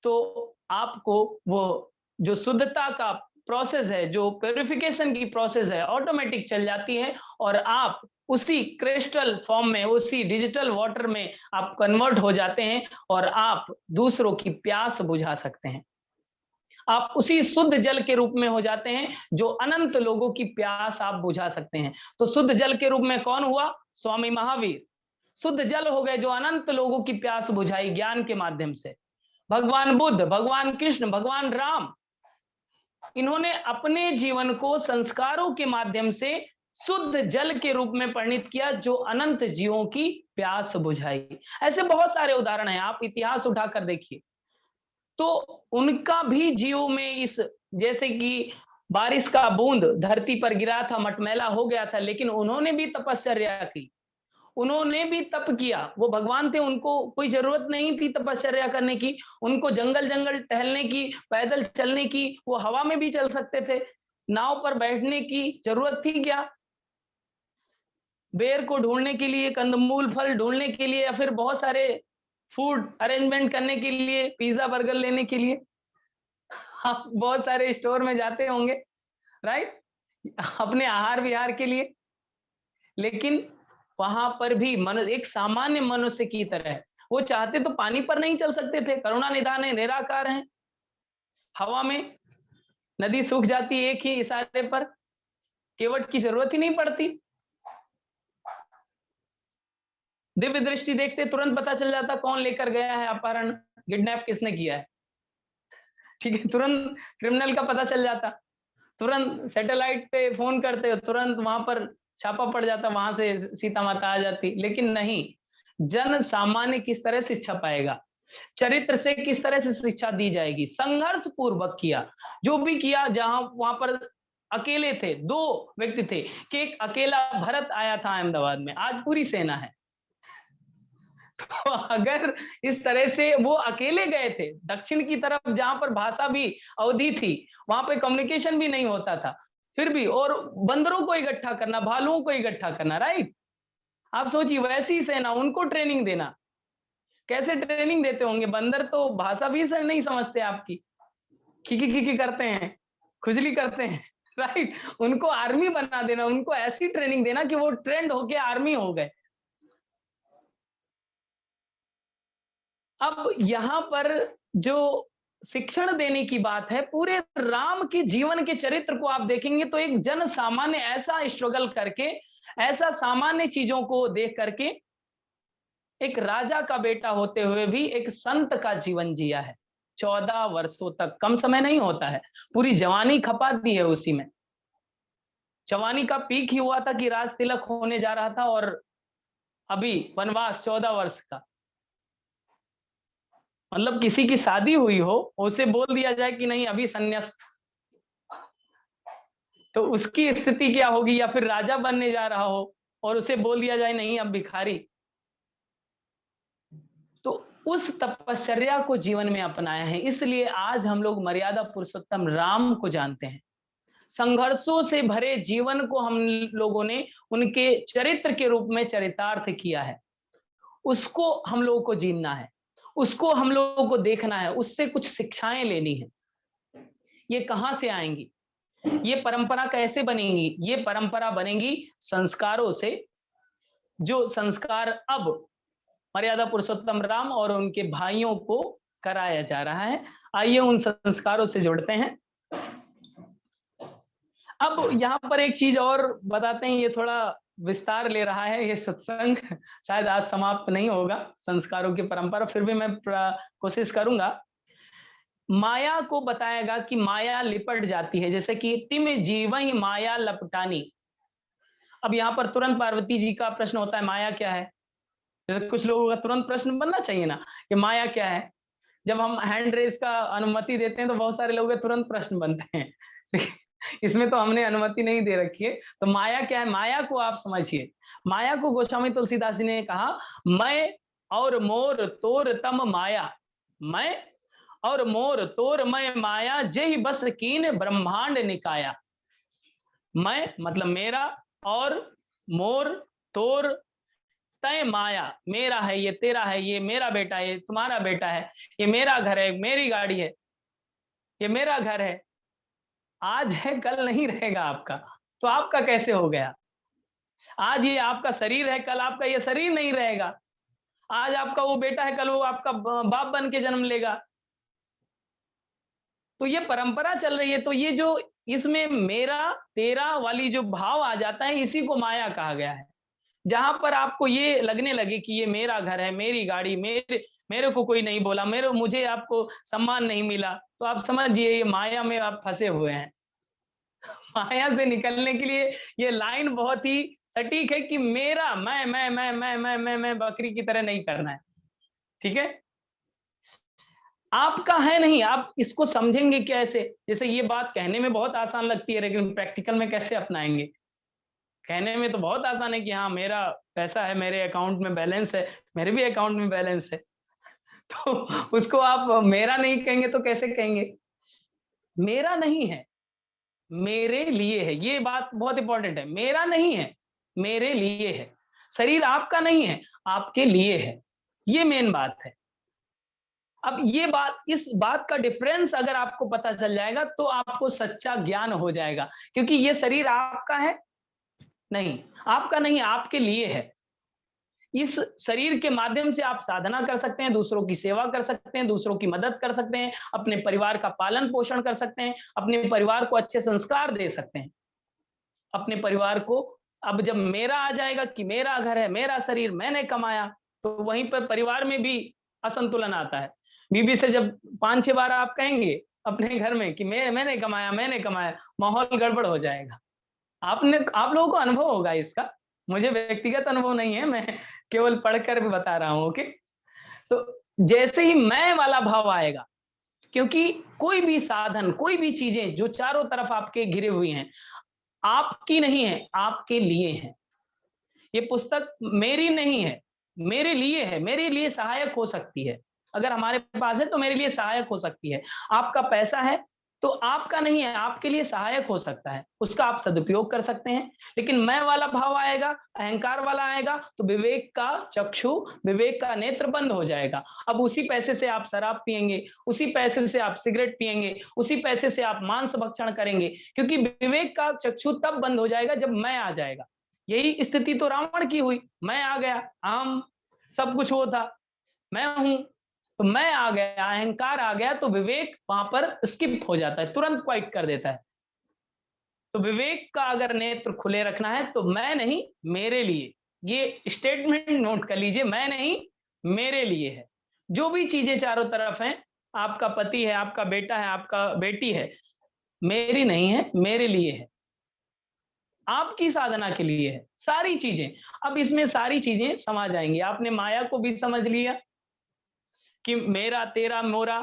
तो आपको वो जो शुद्धता का प्रोसेस है, जो प्यूरिफिकेशन की प्रोसेस है, ऑटोमेटिक चल जाती है, और आप उसी क्रिस्टल फॉर्म में, उसी डिजिटल वाटर में आप कन्वर्ट हो जाते हैं, और आप दूसरों की प्यास बुझा सकते हैं। आप उसी शुद्ध जल के रूप में हो जाते हैं, जो अनंत लोगों की प्यास आप बुझा सकते हैं। तो शुद्ध जल के रूप में कौन हुआ? स्वामी महावीर शुद्ध जल हो गए, जो अनंत लोगों की प्यास बुझाई ज्ञान के माध्यम से। भगवान बुद्ध, भगवान कृष्ण, भगवान राम, इन्होंने अपने जीवन को संस्कारों के माध्यम से शुद्ध जल के रूप में परिणित किया, जो अनंत जीवों की प्यास बुझाई। ऐसे बहुत सारे उदाहरण हैं, आप इतिहास उठाकर देखिए। तो उनका भी जीव में इस, जैसे कि बारिश का बूंद धरती पर गिरा था, मटमैला हो गया था, लेकिन उन्होंने भी तपश्चर्या की, उन्होंने भी तप किया। वो भगवान थे, उनको कोई जरूरत नहीं थी तपश्चर्या करने की, उनको जंगल जंगल टहलने की, पैदल चलने की, वो हवा में भी चल सकते थे, नाव पर बैठने की जरूरत थी क्या? बेर को ढूंढने के लिए, कंदमूल फल ढूंढने के लिए, या फिर बहुत सारे फूड अरेंजमेंट करने के लिए, पिज्जा बर्गर लेने के लिए आप बहुत सारे स्टोर में जाते होंगे, राइट? अपने आहार विहार के लिए। लेकिन वहां पर भी मनुष्य एक सामान्य मनुष्य की तरह, वो चाहते तो पानी पर नहीं चल सकते थे, करुणा निधान है, निराकार है, हवा में नदी सूख जाती एक ही इशारे पर, केवट की जरूरत ही नहीं पड़ती, दिव्य दृष्टि देखते तुरंत पता चल जाता कौन लेकर गया है, अपहरण किडनैप किसने किया है, ठीक है, तुरंत क्रिमिनल का पता चल जाता, तुरंत सैटेलाइट पे फोन करते, तुरंत वहां पर छापा पड़ जाता, वहां से सीता माता आ जाती। लेकिन नहीं, जन सामान्य किस तरह शिक्षा पाएगा, चरित्र से किस तरह से शिक्षा दी जाएगी? संघर्ष पूर्वक किया, जो भी किया, जहां वहां पर अकेले थे, दो व्यक्ति थे, कि एक अकेला भरत आया था अहमदाबाद में, आज पूरी सेना है। तो अगर इस तरह से वो अकेले गए थे दक्षिण की तरफ, जहां पर भाषा भी अवधि थी, वहां पे कम्युनिकेशन भी नहीं होता था, फिर भी, और बंदरों को इकट्ठा करना, भालुओं को इकट्ठा करना, राइट? आप सोचिए, वैसी सेना, उनको ट्रेनिंग देना, कैसे ट्रेनिंग देते होंगे? बंदर तो भाषा भी सर नहीं समझते आपकी, खिकी खिकी करते हैं, खुजली करते हैं, राइट? उनको आर्मी बना देना, उनको ऐसी ट्रेनिंग देना कि वो ट्रेंड होके आर्मी हो गए। अब यहाँ पर जो शिक्षण देने की बात है, पूरे राम के जीवन के चरित्र को आप देखेंगे, तो एक जन सामान्य ऐसा स्ट्रगल करके, ऐसा सामान्य चीजों को देख करके, एक राजा का बेटा होते हुए भी एक संत का जीवन जिया है। 14 वर्षों तक, कम समय नहीं होता है, पूरी जवानी खपा दी है उसी में। जवानी का पीक ही हुआ था कि राज तिलक होने जा रहा था, और अभी वनवास 14 वर्ष का, मतलब किसी की शादी हुई हो, उसे बोल दिया जाए कि नहीं अभी संन्यास, तो उसकी स्थिति क्या होगी? या फिर राजा बनने जा रहा हो और उसे बोल दिया जाए नहीं अब भिखारी। तो उस तपश्चर्या को जीवन में अपनाया है, इसलिए आज हम लोग मर्यादा पुरुषोत्तम राम को जानते हैं। संघर्षों से भरे जीवन को हम लोगों ने उनके चरित्र के रूप में चरितार्थ किया है। उसको हम लोगों को जीना है, उसको हम लोगों को देखना है, उससे कुछ शिक्षाएं लेनी है। ये कहां से आएंगी? ये परंपरा कैसे बनेगी? ये परंपरा बनेगी संस्कारों से, जो संस्कार अब मर्यादा पुरुषोत्तम राम और उनके भाइयों को कराया जा रहा है। आइए उन संस्कारों से जुड़ते हैं। अब यहाँ पर एक चीज और बताते हैं, ये थोड़ा विस्तार ले रहा है ये सत्संग, शायद आज समाप्त नहीं होगा संस्कारों की परंपरा, फिर भी मैं कोशिश करूंगा। माया को बताएगा कि माया लिपट जाती है, जैसे कि तिम जीवहि माया लपटानी। अब यहाँ पर तुरंत पार्वती जी का प्रश्न होता है, माया क्या है? कुछ लोगों का तुरंत प्रश्न बनना चाहिए ना कि माया क्या है। जब हम हैंड रेस का अनुमति देते हैं तो बहुत सारे लोगों के तुरंत प्रश्न बनते हैं। इसमें तो हमने अनुमति नहीं दे रखी है। तो माया क्या है? माया को आप समझिए। माया को गोस्वामी तुलसीदास जी ने कहा, मैं और मोर तोर तम माया, मैं और मोर तोर मैं माया, जय बस कीन ब्रह्मांड निकाया। मैं मतलब मेरा, और मोर तोर तय माया, मेरा है ये, तेरा है ये, मेरा बेटा है ये, तुम्हारा बेटा है ये, मेरा घर है, मेरी गाड़ी है, ये मेरा घर है। आज है कल नहीं रहेगा आपका, तो आपका कैसे हो गया? आज ये आपका शरीर है, कल आपका ये शरीर नहीं रहेगा। आज आपका वो बेटा है, कल वो आपका बाप बन के जन्म लेगा। तो ये परंपरा चल रही है। तो ये जो इसमें मेरा तेरा वाली जो भाव आ जाता है, इसी को माया कहा गया है। जहां पर आपको ये लगने लगे कि ये मेरा घर है, मेरी गाड़ी, मेरे को कोई नहीं बोला, मुझे आपको सम्मान नहीं मिला, तो आप समझिए ये माया में आप फंसे हुए हैं। माया से निकलने के लिए ये लाइन बहुत ही सटीक है कि मेरा, मैं बकरी की तरह नहीं करना है। ठीक है? आपका है नहीं, आप इसको समझेंगे कैसे? जैसे ये बात कहने में बहुत आसान लगती है, लेकिन प्रैक्टिकल में कैसे अपनाएंगे? कहने में तो बहुत आसान है कि हाँ मेरा पैसा है, मेरे अकाउंट में बैलेंस है, मेरे भी अकाउंट में बैलेंस है। तो उसको आप मेरा नहीं कहेंगे तो कैसे कहेंगे? मेरा नहीं है, मेरे लिए है। ये बात बहुत इंपॉर्टेंट है। मेरा नहीं है, मेरे लिए है। शरीर आपका नहीं है, आपके लिए है। ये मेन बात है। अब ये बात, इस बात का डिफरेंस अगर आपको पता चल जाएगा तो आपको सच्चा ज्ञान हो जाएगा, क्योंकि ये शरीर आपका है नहीं, आपका नहीं, आपके लिए है। इस शरीर के माध्यम से आप साधना कर सकते हैं, दूसरों की सेवा कर सकते हैं, दूसरों की मदद कर सकते हैं, अपने परिवार का पालन पोषण कर सकते हैं, अपने परिवार को अच्छे संस्कार दे सकते हैं। अपने परिवार को, अब जब मेरा आ जाएगा कि मेरा घर है, मेरा शरीर, मैंने कमाया, तो वहीं पर परिवार में भी असंतुलन आता है। बीवी से जब 5-6 बार आप कहेंगे अपने घर में कि मैंने कमाया, मैंने कमाया, माहौल गड़बड़ हो जाएगा। आप लोगों को अनुभव होगा इसका, मुझे व्यक्तिगत अनुभव नहीं है, मैं केवल पढ़कर भी बता रहा हूं। ओके? तो जैसे ही मैं वाला भाव आएगा, क्योंकि कोई भी साधन, कोई भी चीजें जो चारों तरफ आपके घिरे हुई हैं, आपकी नहीं है, आपके लिए है। ये पुस्तक मेरी नहीं है, मेरे लिए है, मेरे लिए सहायक हो सकती है। अगर हमारे पास है तो मेरे लिए सहायक हो सकती है। आपका पैसा है तो आपका नहीं है, आपके लिए सहायक हो सकता है, उसका आप सदुपयोग कर सकते हैं। लेकिन मैं वाला भाव आएगा, अहंकार वाला आएगा, तो विवेक का चक्षु, विवेक का नेत्र बंद हो जाएगा। अब उसी पैसे से आप शराब पिएंगे, उसी पैसे से आप सिगरेट पिएंगे, उसी पैसे से आप मांस भक्षण करेंगे, क्योंकि विवेक का चक्षु तब बंद हो जाएगा जब मैं आ जाएगा। यही स्थिति तो रावण की हुई। मैं आ गया, हम सब कुछ वो था, मैं हूं, तो मैं आ गया, अहंकार आ गया, तो विवेक वहां पर स्किप हो जाता है, तुरंत क्वाइट कर देता है। तो विवेक का अगर नेत्र खुले रखना है तो मैं नहीं, मेरे लिए। ये स्टेटमेंट नोट कर लीजिए, मैं नहीं, मेरे लिए है। जो भी चीजें चारों तरफ हैं, आपका पति है, आपका बेटा है, आपका बेटी है, मेरी नहीं है, मेरे लिए है, आपकी साधना के लिए है सारी चीजें। अब इसमें सारी चीजें समा जाएंगी। आपने माया को भी समझ लिया कि मेरा, तेरा, मोरा,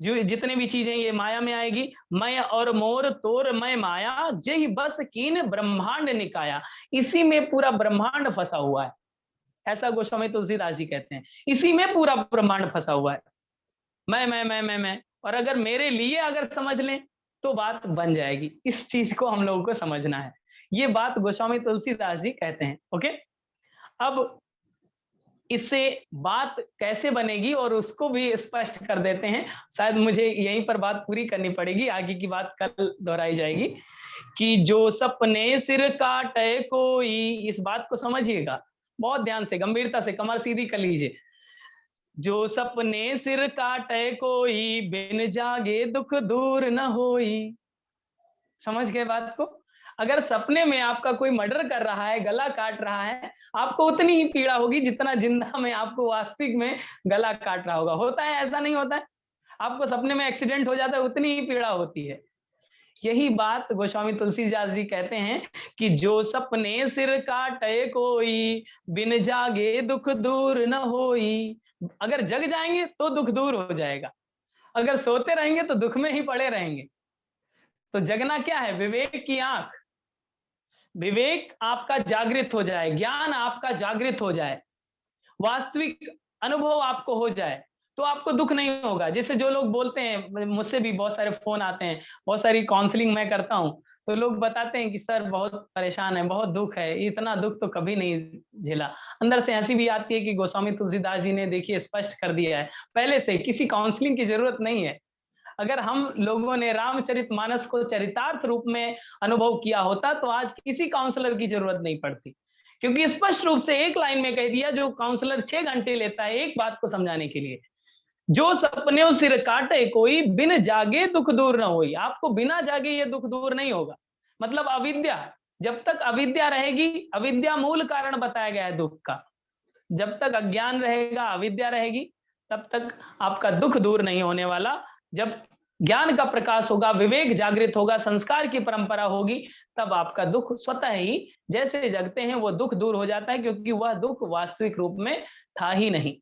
जो जितने भी चीजें ये माया में आएगी, मैं और मोर तोर मैं माया, जय बस कीन ब्रह्मांड निकाया। इसी में पूरा ब्रह्मांड फंसा हुआ है, ऐसा गोस्वामी तुलसीदास जी कहते हैं। इसी में पूरा ब्रह्मांड फंसा हुआ है, मैं। और अगर मेरे लिए अगर समझ लें तो बात बन जाएगी। इस चीज को हम लोगों को समझना है। ये बात गोस्वामी तुलसीदास जी कहते हैं। ओके, अब इससे बात कैसे बनेगी और उसको भी स्पष्ट कर देते हैं। शायद मुझे यहीं पर बात पूरी करनी पड़ेगी, आगे की बात कल दोहराई जाएगी। कि जो सपने सिर काटे कोई, इस बात को समझिएगा बहुत ध्यान से, गंभीरता से, कमर सीधी कर लीजिए। जो सपने सिर काटे कोई, बिन जागे दुख दूर न होई। समझ गए बात को? अगर सपने में आपका कोई मर्डर कर रहा है, गला काट रहा है, आपको उतनी ही पीड़ा होगी जितना जिंदा में आपको वास्तविक में गला काट रहा होगा। होता है, ऐसा नहीं होता है? आपको सपने में एक्सीडेंट हो जाता है, उतनी ही पीड़ा होती है। यही बात गोस्वामी तुलसीदास जी कहते हैं कि जो सपने सिर काटे कोई, बिन जागे दुख दूर न होई। अगर जग जाएंगे तो दुख दूर हो जाएगा, अगर सोते रहेंगे तो दुख में ही पड़े रहेंगे। तो जगना क्या है? विवेक की आंख। विवेक आपका जागृत हो जाए, ज्ञान आपका जागृत हो जाए, वास्तविक अनुभव आपको हो जाए, तो आपको दुख नहीं होगा। जैसे जो लोग बोलते हैं, मुझसे भी बहुत सारे फोन आते हैं, बहुत सारी काउंसलिंग मैं करता हूं, तो लोग बताते हैं कि सर बहुत परेशान है, बहुत दुख है, इतना दुख तो कभी नहीं झेला। अंदर से हंसी भी आती है कि गोस्वामी तुलसीदास जी ने देखिए स्पष्ट कर दिया है, पहले से किसी काउंसलिंग की जरूरत नहीं है। अगर हम लोगों ने रामचरितमानस को चरितार्थ रूप में अनुभव किया होता तो आज किसी काउंसलर की जरूरत नहीं पड़ती, क्योंकि स्पष्ट रूप से एक लाइन में कह दिया, जो काउंसलर 6 घंटे लेता है एक बात को समझाने के लिए। जो सपने सिर काटे कोई, बिन जागे दुख दूर न होई। आपको बिना जागे ये दुख दूर नहीं होगा। मतलब अविद्या, जब तक अविद्या रहेगी, अविद्या मूल कारण बताया गया है दुख का। जब तक अज्ञान रहेगा, अविद्या रहेगी, तब तक आपका दुख दूर नहीं होने वाला। जब ज्ञान का प्रकाश होगा, विवेक जागृत होगा, संस्कार की परंपरा होगी, तब आपका दुख स्वतः ही जैसे जगते हैं वो दुख दूर हो जाता है, क्योंकि वह दुख वास्तविक रूप में था ही नहीं।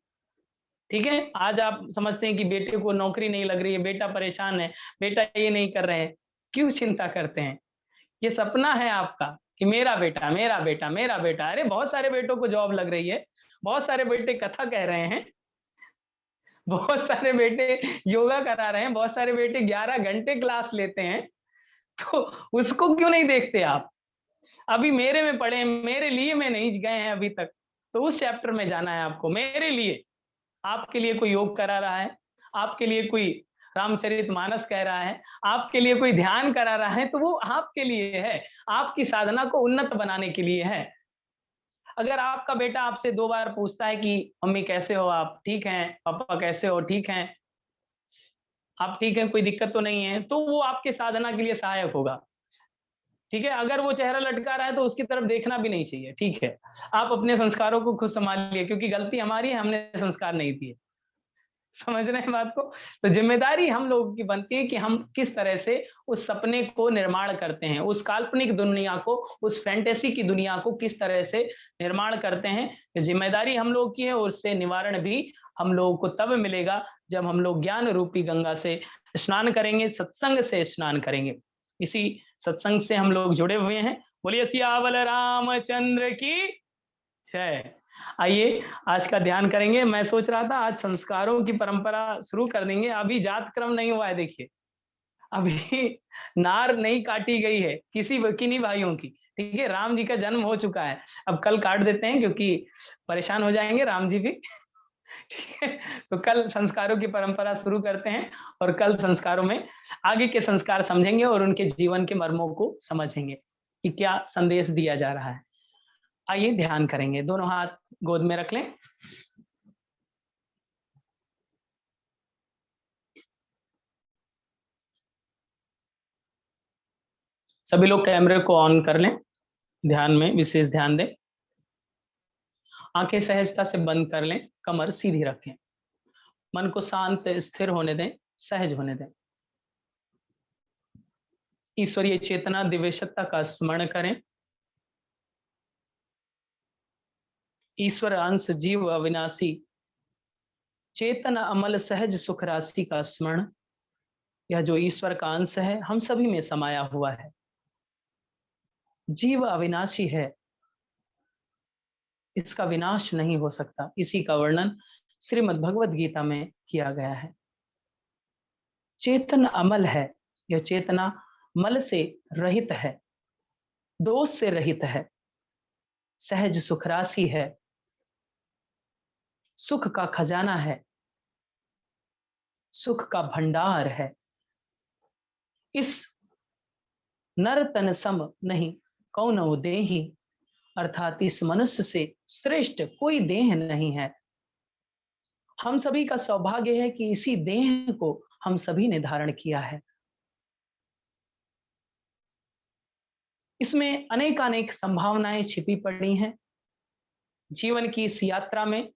ठीक है, आज आप समझते हैं कि बेटे को नौकरी नहीं लग रही है, बेटा परेशान है, बेटा ये नहीं कर रहे हैं, क्यों चिंता करते हैं? ये सपना है आपका कि मेरा बेटा, मेरा बेटा, मेरा बेटा। अरे बहुत सारे बेटों को जॉब लग रही है, बहुत सारे बेटे कथा कह रहे हैं, बहुत सारे बेटे योगा करा रहे हैं, बहुत सारे बेटे 11 घंटे क्लास लेते हैं, तो उसको क्यों नहीं देखते आप? अभी मेरे में पढ़े, मेरे लिए में नहीं गए हैं अभी तक, तो उस चैप्टर में जाना है आपको। मेरे लिए, आपके लिए कोई योग करा रहा है, आपके लिए कोई रामचरितमानस कह रहा है, आपके लिए कोई ध्यान करा रहा है, तो वो आपके लिए है, आपकी साधना को उन्नत बनाने के लिए है। अगर आपका बेटा आपसे 2 बार पूछता है कि मम्मी कैसे हो आप, ठीक हैं, पापा कैसे हो, ठीक हैं, आप ठीक हैं, कोई दिक्कत तो नहीं है, तो वो आपके साधना के लिए सहायक होगा। ठीक है, अगर वो चेहरा लटका रहा है तो उसकी तरफ देखना भी नहीं चाहिए। ठीक है, आप अपने संस्कारों को खुद संभालिए, क्योंकि गलती हमारी है, हमने संस्कार नहीं दिए। समझ रहे हैं बात को? तो जिम्मेदारी हम लोगों की बनती है कि हम किस तरह से उस सपने को निर्माण करते हैं, उस काल्पनिक दुनिया को, उस फैंटेसी की दुनिया को किस तरह से निर्माण करते हैं। ये जिम्मेदारी हम लोगों की है, और उससे निवारण भी हम लोगों को तब मिलेगा जब हम लोग ज्ञान रूपी गंगा से स्नान करेंगे, सत्संग से स्नान करेंगे। इसी सत्संग से हम लोग जुड़े हुए हैं। बोलिए सियावल रामचंद्र की जय। आइए आज का ध्यान करेंगे। मैं सोच रहा था आज संस्कारों की परंपरा शुरू कर देंगे। अभी जात क्रम नहीं हुआ है, देखिए अभी नार नहीं काटी गई है किसी किन्हीं भाइयों की। ठीक है, राम जी का जन्म हो चुका है, अब कल काट देते हैं क्योंकि परेशान हो जाएंगे राम जी भी। ठीक है, तो कल संस्कारों की परंपरा शुरू करते हैं, और कल संस्कारों में आगे के संस्कार समझेंगे और उनके जीवन के मर्मों को समझेंगे कि क्या संदेश दिया जा रहा है। आइए ध्यान करेंगे, दोनों हाथ गोद में रख लें। सभी लोग कैमरे को ऑन कर लें, ध्यान में विशेष ध्यान दें। आंखें सहजता से बंद कर लें, कमर सीधी रखें, मन को शांत स्थिर होने दें, सहज होने दें। ईश्वरीय चेतना दिव्य सत्ता का स्मरण करें। ईश्वर अंश जीव अविनाशी, चेतन अमल सहज सुख राशि का स्मरण। यह जो ईश्वर का अंश है हम सभी में समाया हुआ है। जीव अविनाशी है, इसका विनाश नहीं हो सकता। इसी का वर्णन श्रीमद् भगवद गीता में किया गया है। चेतन अमल है, यह चेतना मल से रहित है, दोष से रहित है, सहज सुख राशि है, सुख का खजाना है, सुख का भंडार है। इस नर तन सम नहीं कौनो देहि, अर्थात इस मनुष्य से श्रेष्ठ कोई देह नहीं है। हम सभी का सौभाग्य है कि इसी देह को हम सभी ने धारण किया है। इसमें अनेकानेक संभावनाएं छिपी पड़ी हैं। जीवन की इस यात्रा में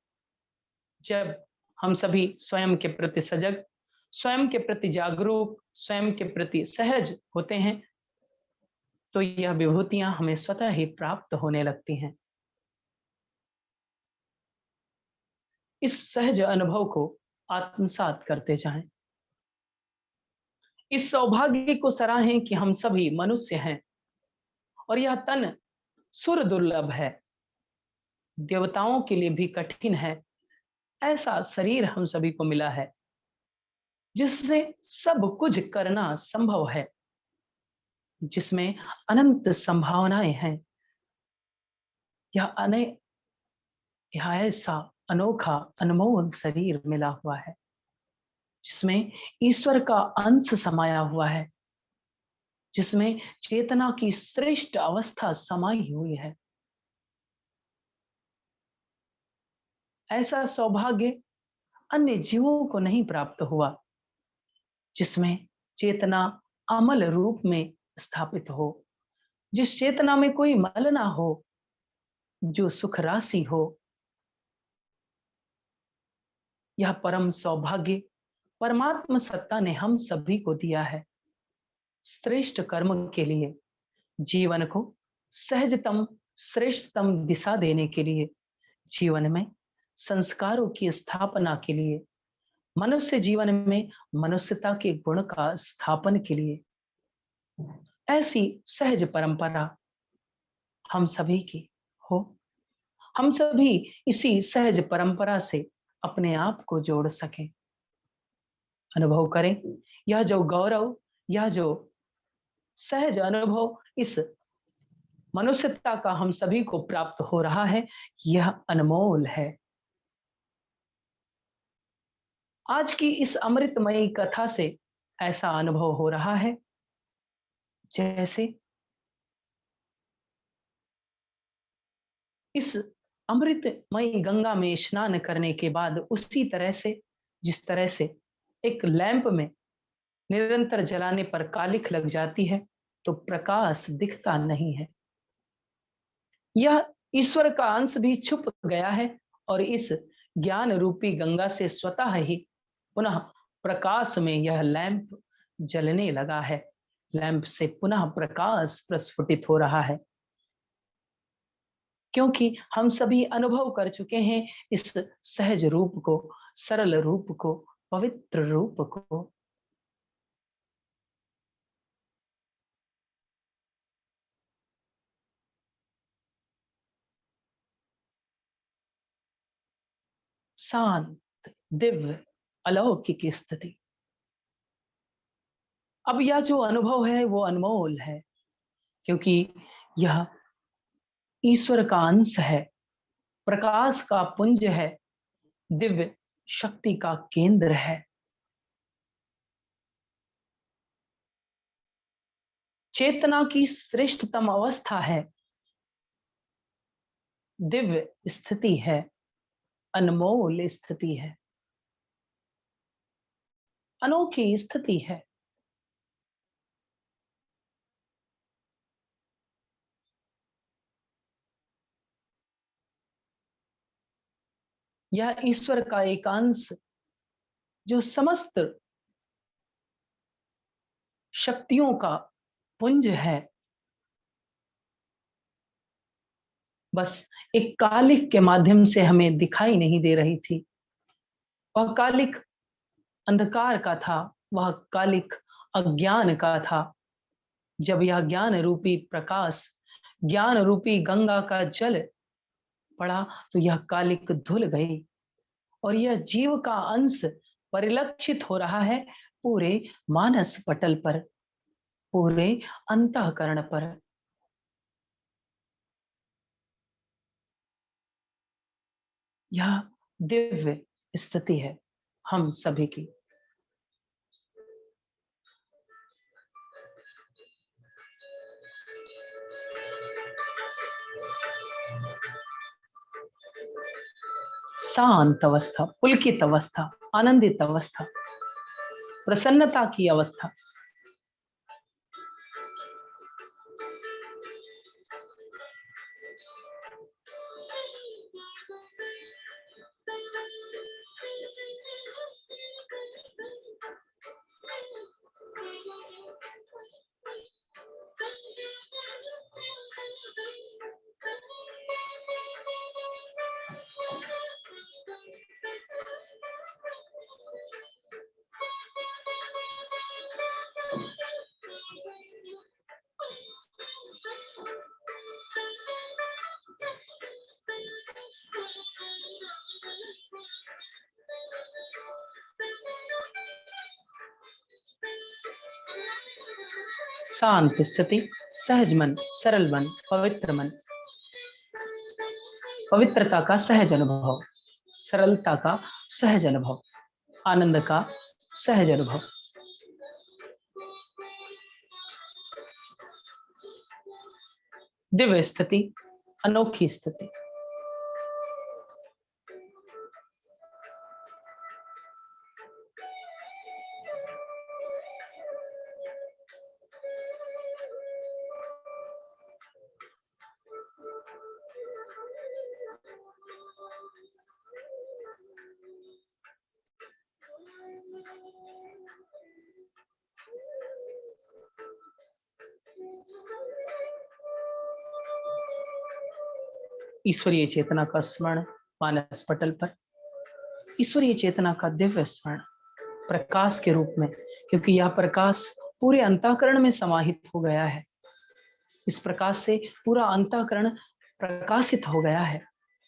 जब हम सभी स्वयं के प्रति सजग, स्वयं के प्रति जागरूक, स्वयं के प्रति सहज होते हैं, तो यह विभूतियां हमें स्वतः ही प्राप्त होने लगती हैं। इस सहज अनुभव को आत्मसात करते जाएं। इस सौभाग्य को सराहें कि हम सभी मनुष्य हैं और यह तन सुर दुर्लभ है, देवताओं के लिए भी कठिन है। ऐसा शरीर हम सभी को मिला है जिससे सब कुछ करना संभव है, जिसमें अनंत संभावनाएं हैं। यह ऐसा अनोखा अनमोल शरीर मिला हुआ है जिसमें ईश्वर का अंश समाया हुआ है, जिसमें चेतना की श्रेष्ठ अवस्था समाई हुई है। ऐसा सौभाग्य अन्य जीवों को नहीं प्राप्त हुआ जिसमें चेतना अमल रूप में स्थापित हो, जिस चेतना में कोई मल ना हो, जो सुख राशि हो। यह परम सौभाग्य परमात्मा सत्ता ने हम सभी को दिया है श्रेष्ठ कर्म के लिए, जीवन को सहजतम श्रेष्ठतम दिशा देने के लिए, जीवन में संस्कारों की स्थापना के लिए, मनुष्य जीवन में मनुष्यता के गुण का स्थापन के लिए। ऐसी सहज परंपरा हम सभी की हो। हम सभी इसी सहज परंपरा से अपने आप को जोड़ सकें, अनुभव करें। यह जो गौरव, यह जो सहज अनुभव इस मनुष्यता का हम सभी को प्राप्त हो रहा है, यह अनमोल है। आज की इस अमृतमयी कथा से ऐसा अनुभव हो रहा है जैसे इस अमृतमयी गंगा में स्नान करने के बाद उसी तरह से, जिस तरह से एक लैंप में निरंतर जलाने पर कालिख लग जाती है तो प्रकाश दिखता नहीं है, यह ईश्वर का अंश भी छुप गया है और इस ज्ञान रूपी गंगा से स्वतः ही पुनः प्रकाश में यह लैंप जलने लगा है। लैंप से पुनः प्रकाश प्रस्फुटित हो रहा है, क्योंकि हम सभी अनुभव कर चुके हैं इस सहज रूप को, सरल रूप को, पवित्र रूप को। शांत, दिव्य, अलौकिक स्थिति। अब यह जो अनुभव है वो अनमोल है, क्योंकि यह ईश्वर का अंश है, प्रकाश का पुंज है, दिव्य शक्ति का केंद्र है। चेतना की श्रेष्ठतम अवस्था है, दिव्य स्थिति है, अनमोल स्थिति है, अनोखी स्थिति है। यह ईश्वर का एक अंश जो समस्त शक्तियों का पुंज है, बस एक कालिक के माध्यम से हमें दिखाई नहीं दे रही थी। वह कालिक अंधकार का था, वह कालिक अज्ञान का था। जब यह ज्ञान रूपी प्रकाश, ज्ञान रूपी गंगा का जल पड़ा तो यह कालिक धुल गई और यह जीव का अंश परिलक्षित हो रहा है पूरे मानस पटल पर, पूरे अंतःकरण पर। यह दिव्य स्थिति है हम सभी की। शांत अवस्था, पुलकित अवस्था, आनंदित अवस्था, प्रसन्नता की अवस्था। शांत स्थिति, सहज मन, सरल मन, पवित्र मन, पवित्रता का सहज अनुभव, सरलता का सहज अनुभव, आनंद का सहज अनुभव। दिव्य स्थिति, अनोखी स्थिति। ईश्वरीय चेतना का स्मरण मानस पटल पर, ईश्वरीय चेतना का दिव्य स्मरण प्रकाश के रूप में, क्योंकि यह प्रकाश पूरे अंतःकरण में समाहित हो गया है। इस प्रकाश से पूरा अंतःकरण प्रकाशित हो गया है,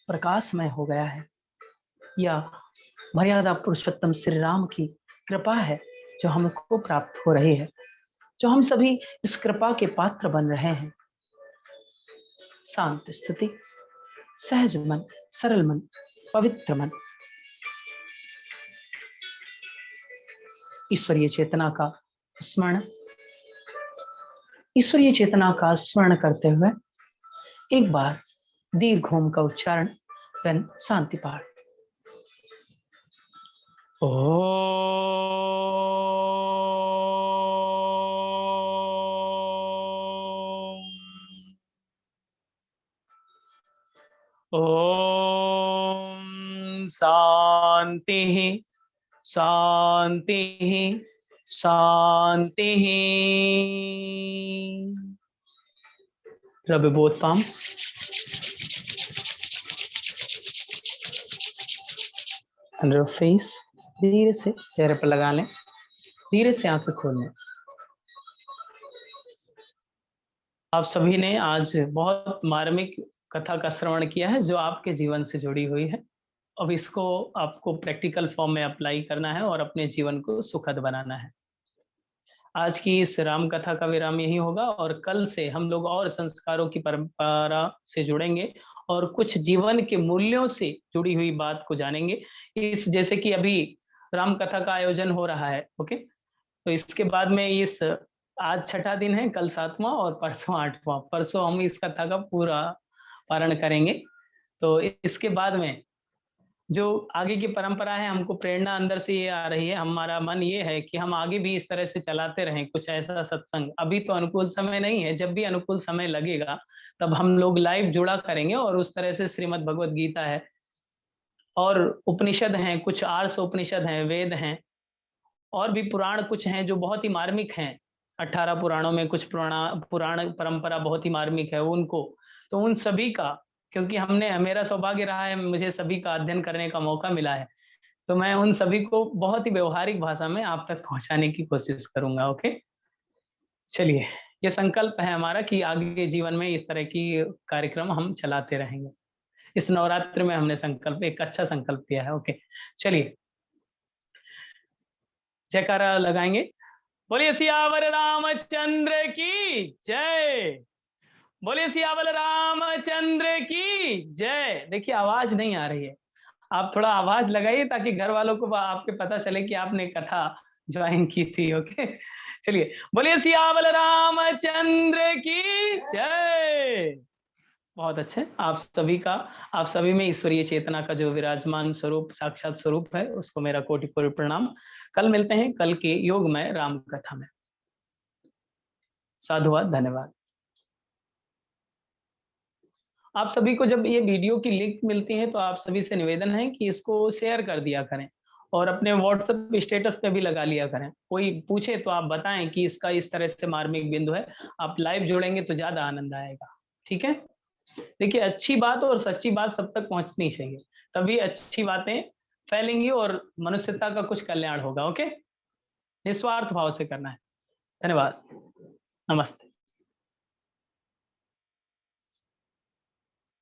प्रकाशमय हो गया है। यह मर्यादा पुरुषोत्तम श्री राम की कृपा है जो हमको प्राप्त हो रही है, जो हम सभी इस कृपा के पात्र बन रहे हैं। शांत स्थिति, सहज मन, सरल मन, पवित्र मन। ईश्वरीय चेतना का स्मरण, ईश्वरीय चेतना का स्मरण करते हुए एक बार दीर्घ ओम का उच्चारण, देन शांति पाठ। ओम शांति शांति शांति। रब बोथ palms, अंडर फेस, धीरे से चेहरे पर लगा लें, धीरे से आंखें खोल लें। आप सभी ने आज बहुत मार्मिक कथा का श्रवण किया है जो आपके जीवन से जुड़ी हुई है। अब इसको आपको प्रैक्टिकल फॉर्म में अप्लाई करना है और अपने जीवन को सुखद बनाना है। आज की इस राम कथा का विराम यही होगा और कल से हम लोग और संस्कारों की परंपरा से जुड़ेंगे और कुछ जीवन के मूल्यों से जुड़ी हुई बात को जानेंगे। इस जैसे कि अभी राम कथा का आयोजन हो रहा है, ओके, तो इसके बाद में इस आज छठा दिन है, कल सातवां और परसों आठवां, परसों हम इस कथा का पूरा पारण करेंगे। तो इसके बाद में जो आगे की परंपरा है, हमको प्रेरणा अंदर से ये आ रही है, हमारा मन ये है कि हम आगे भी इस तरह से चलाते रहें कुछ ऐसा सत्संग। अभी तो अनुकूल समय नहीं है, जब भी अनुकूल समय लगेगा तब हम लोग लाइव जुड़ा करेंगे और उस तरह से श्रीमद् भगवत गीता है और उपनिषद हैं, कुछ आर्ष उपनिषद हैं, वेद हैं और भी पुराण कुछ हैं जो बहुत ही मार्मिक हैं। 18 पुराणों में कुछ पुराण परंपरा बहुत ही मार्मिक है उनको, तो उन सभी का, क्योंकि हमने मेरा सौभाग्य रहा है, मुझे सभी का अध्ययन करने का मौका मिला है, तो मैं उन सभी को बहुत ही व्यवहारिक भाषा में आप तक पहुंचाने की कोशिश करूंगा। ओके, चलिए, ये संकल्प है हमारा कि आगे जीवन में इस तरह की कार्यक्रम हम चलाते रहेंगे। इस नवरात्र में हमने संकल्प, एक अच्छा संकल्प किया है। ओके, चलिए, जयकारा लगाएंगे। बोलिए सियावर रामचंद्र की जय। बोलिए सियावर रामचंद्र की जय। देखिए आवाज नहीं आ रही है, आप थोड़ा आवाज लगाइए ताकि घर वालों को आपके पता चले कि आपने कथा ज्वाइन की थी। ओके, चलिए, बोलिए सियावर रामचंद्र की जय। बहुत अच्छे, आप सभी में ईश्वरीय चेतना का जो विराजमान स्वरूप, साक्षात स्वरूप है, उसको मेरा कोटि कोटि प्रणाम। कल मिलते हैं कल के योग में, राम कथा में। साधुवाद, धन्यवाद। आप सभी को जब ये वीडियो की लिंक मिलती है तो आप सभी से निवेदन है कि इसको शेयर कर दिया करें और अपने व्हाट्सएप स्टेटस पे भी लगा लिया करें। कोई पूछे तो आप बताएं कि इसका इस तरह से मार्मिक बिंदु है। आप लाइव जुड़ेंगे तो ज्यादा आनंद आएगा। ठीक है, देखिए अच्छी बात और सच्ची बात सब तक पहुंचनी चाहिए, तभी अच्छी बातें फैलेंगी और मनुष्यता का कुछ कल्याण होगा। ओके, निस्वार्थ भाव से करना है। धन्यवाद, नमस्ते।